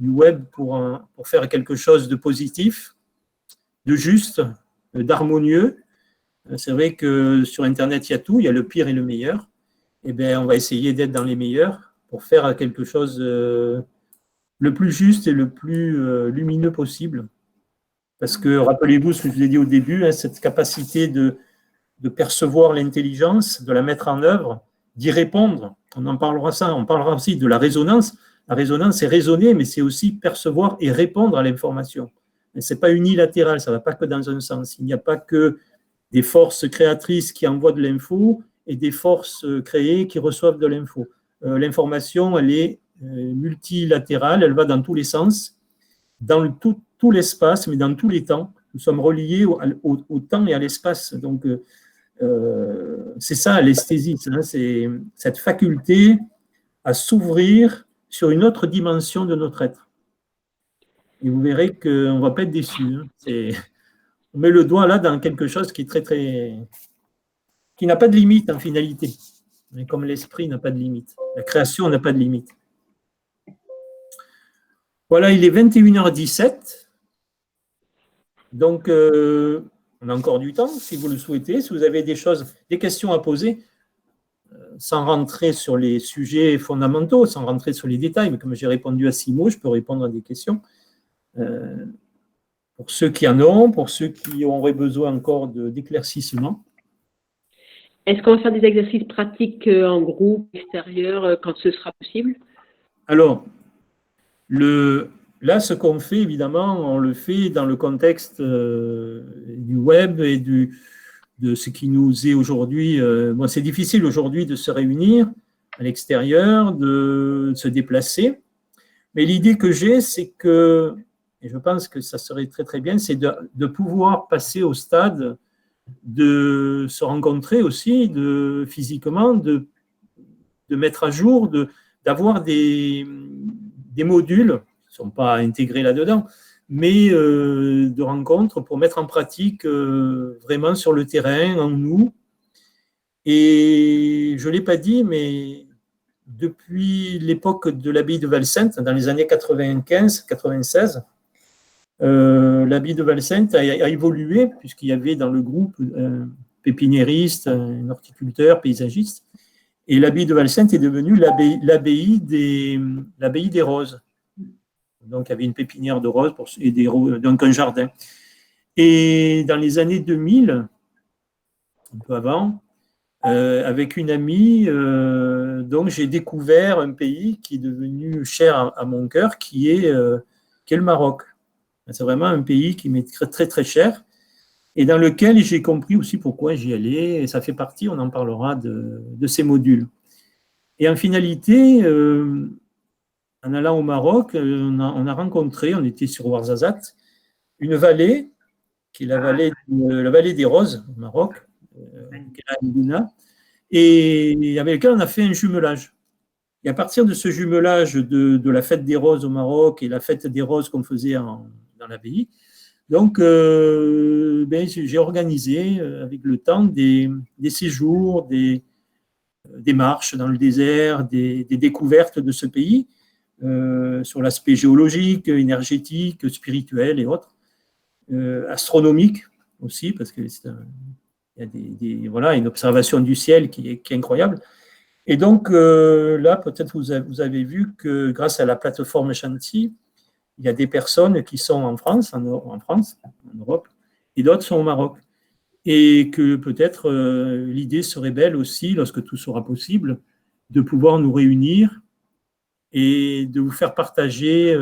web pour faire quelque chose de positif, de juste, d'harmonieux. C'est vrai que sur Internet, il y a tout, il y a le pire et le meilleur. Eh bien, on va essayer d'être dans les meilleurs pour faire quelque chose le plus juste et le plus lumineux possible. Parce que, rappelez-vous ce que je vous ai dit au début, hein, cette capacité de percevoir l'intelligence, de la mettre en œuvre, d'y répondre. On en parlera ça, on parlera aussi de la résonance. La résonance, c'est raisonner, mais c'est aussi percevoir et répondre à l'information. Ce n'est pas unilatéral, ça ne va pas que dans un sens. Il n'y a pas que des forces créatrices qui envoient de l'info et des forces créées qui reçoivent de l'info. L'information, elle est multilatérale, elle va dans tous les sens, dans tout l'espace, mais dans tous les temps. Nous sommes reliés au temps et à l'espace. Donc, c'est ça l'esthésie, c'est cette faculté à s'ouvrir sur une autre dimension de notre être. Et vous verrez qu'on ne va pas être déçus. Hein. On met le doigt là dans quelque chose qui est qui n'a pas de limite en finalité. Mais comme l'esprit n'a pas de limite. La création n'a pas de limite. Voilà, il est 21h17. Donc, on a encore du temps, si vous le souhaitez. Si vous avez des questions à poser, sans rentrer sur les sujets fondamentaux, sans rentrer sur les détails, mais comme j'ai répondu à 6 mots, je peux répondre à des questions. pour ceux qui en ont, pour ceux qui auraient besoin encore d'éclaircissement. Est-ce qu'on va faire des exercices pratiques en groupe, extérieur, quand ce sera possible? Alors, là, ce qu'on fait, évidemment, on le fait dans le contexte du web et de ce qui nous est aujourd'hui. Bon, c'est difficile aujourd'hui de se réunir à l'extérieur, de se déplacer. Mais l'idée que j'ai, c'est que, et je pense que ça serait très très bien, c'est de pouvoir passer au stade de se rencontrer aussi physiquement, de mettre à jour, d'avoir des modules qui ne sont pas intégrés là-dedans, mais de rencontres pour mettre en pratique vraiment sur le terrain, en nous. Et je ne l'ai pas dit, mais depuis l'époque de l'abbaye de Valsainte, dans les années 95-96, l'abbaye de Valsainte a évolué, puisqu'il y avait dans le groupe un pépiniériste, un horticulteur, paysagiste, et l'abbaye de Valsainte est devenue l'abbaye des roses. Donc, il y avait une pépinière de roses et donc un jardin. Et dans les années 2000, un peu avant, avec une amie, donc j'ai découvert un pays qui est devenu cher à mon cœur, qui est le Maroc. C'est vraiment un pays qui m'est très, très, très cher et dans lequel j'ai compris aussi pourquoi j'y allais. Et ça fait partie, on en parlera, de ces modules. Et en finalité, en allant au Maroc, on a rencontré, on était sur Ouarzazate, une vallée, qui est la vallée des Roses au Maroc, et avec laquelle on a fait un jumelage. Et à partir de ce jumelage de la fête des roses au Maroc et la fête des roses qu'on faisait dans l'abbaye, donc j'ai organisé avec le temps des séjours, des marches dans le désert, des découvertes de ce pays sur l'aspect géologique, énergétique, spirituel et autres, astronomique aussi, parce que il y a une observation du ciel qui est incroyable. Et donc là, peut-être vous avez vu que grâce à la plateforme Chanty, il y a des personnes qui sont en France, en Europe, et d'autres sont au Maroc. Et que peut-être l'idée serait belle aussi, lorsque tout sera possible, de pouvoir nous réunir et de vous faire partager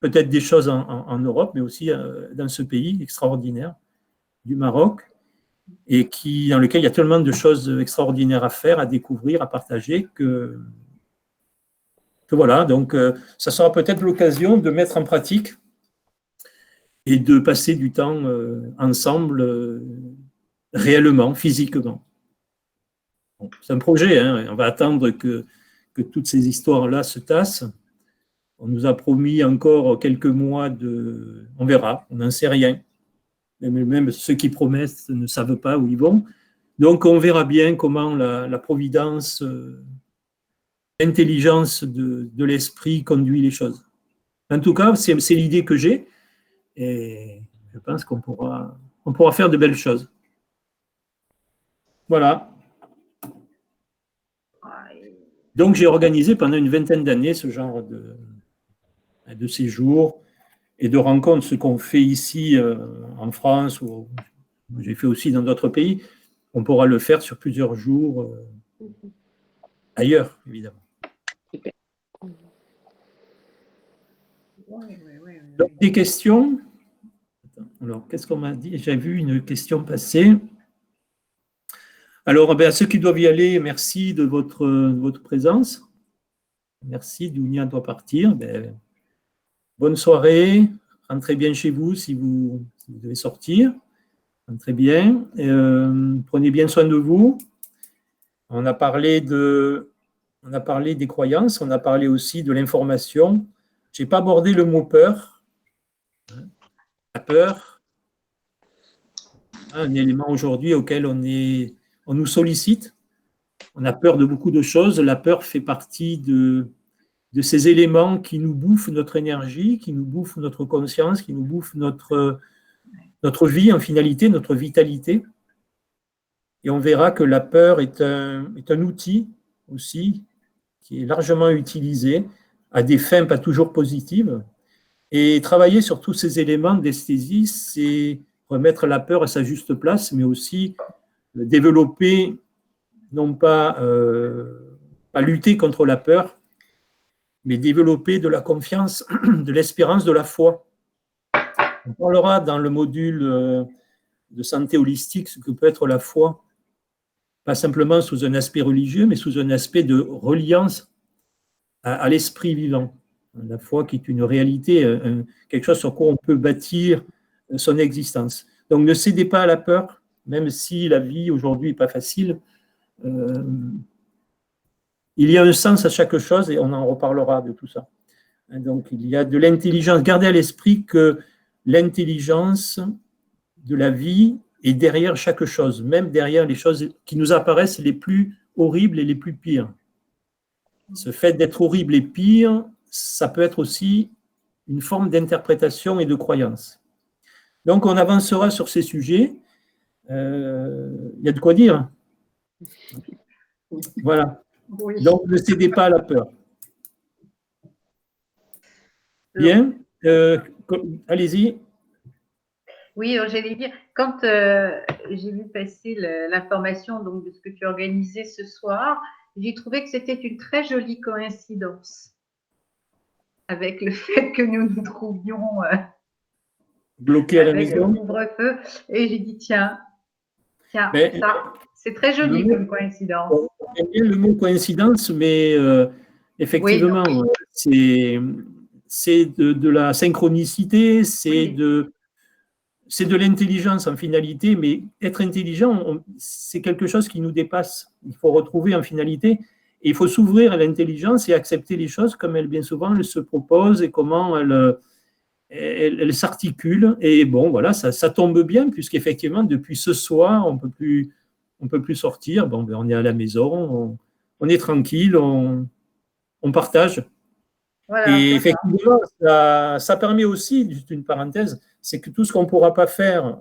peut-être des choses en Europe, mais aussi dans ce pays extraordinaire du Maroc, et dans lequel il y a tellement de choses extraordinaires à faire, à découvrir, à partager, que voilà. Donc, ça sera peut-être l'occasion de mettre en pratique et de passer du temps ensemble, réellement, physiquement. Bon, c'est un projet, hein. On va attendre que toutes ces histoires-là se tassent. On nous a promis encore quelques mois on verra, on n'en sait rien. Même ceux qui promettent ne savent pas où ils vont. Donc, on verra bien comment la providence, l'intelligence de l'esprit conduit les choses. En tout cas, c'est l'idée que j'ai et je pense qu'on pourra faire de belles choses. Voilà. Donc, j'ai organisé pendant une vingtaine d'années ce genre de séjours et de rencontres, ce qu'on fait ici en France, ou j'ai fait aussi dans d'autres pays. On pourra le faire sur plusieurs jours ailleurs, évidemment. Donc, des questions? Alors, qu'est-ce qu'on m'a dit? J'ai vu une question passer. Alors, à ceux qui doivent y aller, merci de votre présence. Merci, Dounia doit partir. Bonne soirée, rentrez bien chez vous si vous devez sortir. Rentrez bien. Prenez bien soin de vous. On a parlé des croyances, on a parlé aussi de l'information. Je n'ai pas abordé le mot peur. La peur, un élément aujourd'hui auquel on nous sollicite. On a peur de beaucoup de choses. La peur fait partie de ces éléments qui nous bouffent notre énergie, qui nous bouffent notre conscience, qui nous bouffent notre vie en finalité, notre vitalité. Et on verra que la peur est un outil aussi qui est largement utilisé à des fins pas toujours positives Et travailler sur tous ces éléments d'esthésie, c'est remettre la peur à sa juste place, mais aussi développer, non pas, pas lutter contre la peur, mais développer de la confiance, de l'espérance, de la foi. On parlera dans le module de santé holistique ce que peut être la foi, pas simplement sous un aspect religieux, mais sous un aspect de reliance à l'esprit vivant. La foi qui est une réalité, quelque chose sur quoi on peut bâtir son existence. Donc ne cédez pas à la peur, même si la vie aujourd'hui n'est pas facile. Il y a un sens à chaque chose et on en reparlera de tout ça. Donc il y a de l'intelligence. Gardez à l'esprit que l'intelligence de la vie est derrière chaque chose, même derrière les choses qui nous apparaissent les plus horribles et les plus pires. Ce fait d'être horrible et pire, ça peut être aussi une forme d'interprétation et de croyance. Donc on avancera sur ces sujets. Il y a de quoi dire. Voilà. Oui. Donc ne cédez pas à la peur. Bien. Allez-y. Oui, j'allais dire, quand j'ai vu passer l'information donc, de ce que tu organisais ce soir, j'ai trouvé que c'était une très jolie coïncidence avec le fait que nous nous trouvions bloqués à la avec maison. le couvre-feu. Et j'ai dit, tiens, Mais, ça, c'est très joli comme coïncidence. J'aime bien le mot coïncidence, mais effectivement, oui, c'est de la synchronicité, c'est oui. de l'intelligence en finalité, mais être intelligent, c'est quelque chose qui nous dépasse. Il faut retrouver en finalité, et il faut s'ouvrir à l'intelligence et accepter les choses comme elles, bien souvent, elles se proposent et comment elles s'articulent. Et bon, voilà, ça tombe bien, puisqu'effectivement, depuis ce soir, on peut plus sortir. Bon, ben, on est à la maison, on est tranquille, on partage. Voilà, et effectivement, ça permet aussi, juste une parenthèse, c'est que tout ce qu'on ne pourra pas faire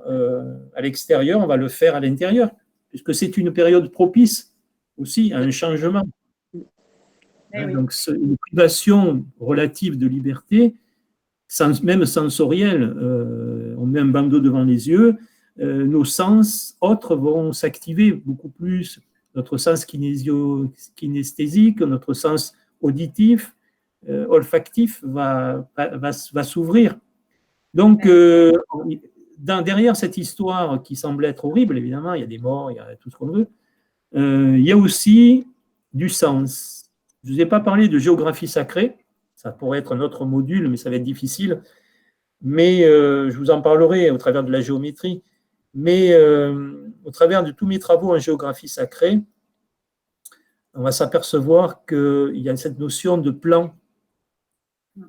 à l'extérieur, on va le faire à l'intérieur, puisque c'est une période propice aussi à un changement. Oui. Donc, une privation relative de liberté, même sensorielle, on met un bandeau devant les yeux, nos sens autres vont s'activer beaucoup plus, notre sens kinesthésique, notre sens auditif, olfactif va s'ouvrir. Donc, derrière cette histoire qui semble être horrible, évidemment, il y a des morts, il y a tout ce qu'on veut, il y a aussi du sens. Je ne vous ai pas parlé de géographie sacrée, ça pourrait être un autre module, mais ça va être difficile. Mais je vous en parlerai au travers de la géométrie. Mais au travers de tous mes travaux en géographie sacrée, on va s'apercevoir qu'il y a cette notion de plan,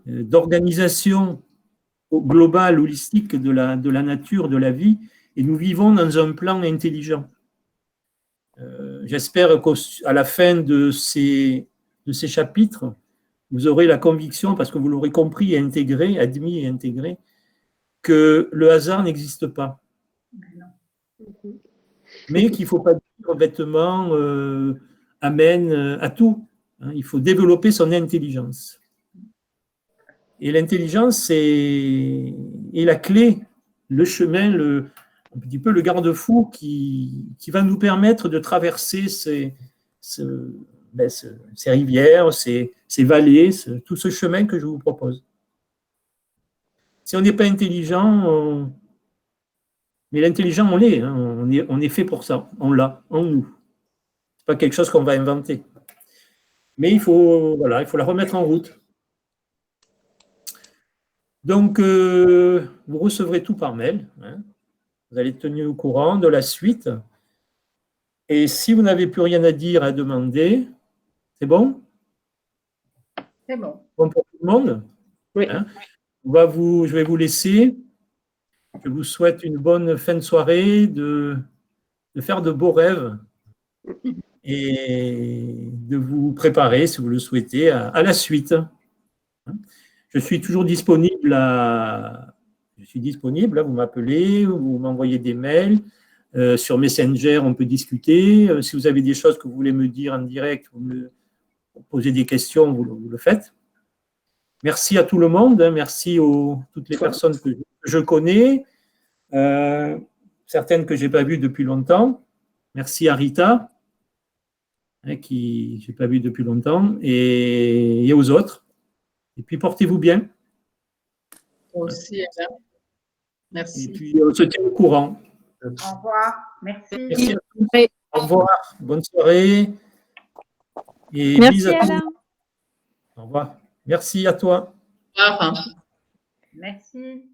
d'organisation globale, holistique de la nature, de la vie, et nous vivons dans un plan intelligent. J'espère qu'à la fin de ces chapitres, vous aurez la conviction, parce que vous l'aurez compris et intégré, admis et intégré, que le hasard n'existe pas. Mais qu'il ne faut pas dire bêtement amen à tout. Il faut développer son intelligence. Et l'intelligence est la clé, le chemin, un petit peu le garde-fou qui va nous permettre de traverser ces rivières, ces vallées, tout ce chemin que je vous propose. Si on n'est pas intelligent, mais l'intelligent, on l'est, on est fait pour ça, on l'a en nous. Ce n'est pas quelque chose qu'on va inventer. Mais il faut la remettre en route. Donc, vous recevrez tout par mail. Vous allez être tenu au courant de la suite. Et si vous n'avez plus rien à dire, à demander, c'est bon? C'est bon. Bon pour tout le monde? Oui. Je vais vous laisser. Je vous souhaite une bonne fin de soirée, de faire de beaux rêves et de vous préparer, si vous le souhaitez, à la suite. Je suis toujours disponible. Vous m'appelez, vous m'envoyez des mails. Sur Messenger, on peut discuter. Si vous avez des choses que vous voulez me dire en direct, vous me posez des questions, vous le faites. Merci à tout le monde, hein, merci à toutes les personnes que je connais, certaines que je n'ai pas vues depuis longtemps. Merci à Rita, hein, qui je n'ai pas vue depuis longtemps, et aux autres. Et puis portez-vous bien. Toi aussi, Alain. Merci. Et puis on se tient au courant. Au revoir. Merci. Merci à tous. Au revoir. Bonne soirée. Et Merci bisous à tous. Alain. Au revoir. Merci à toi. Au revoir. Merci.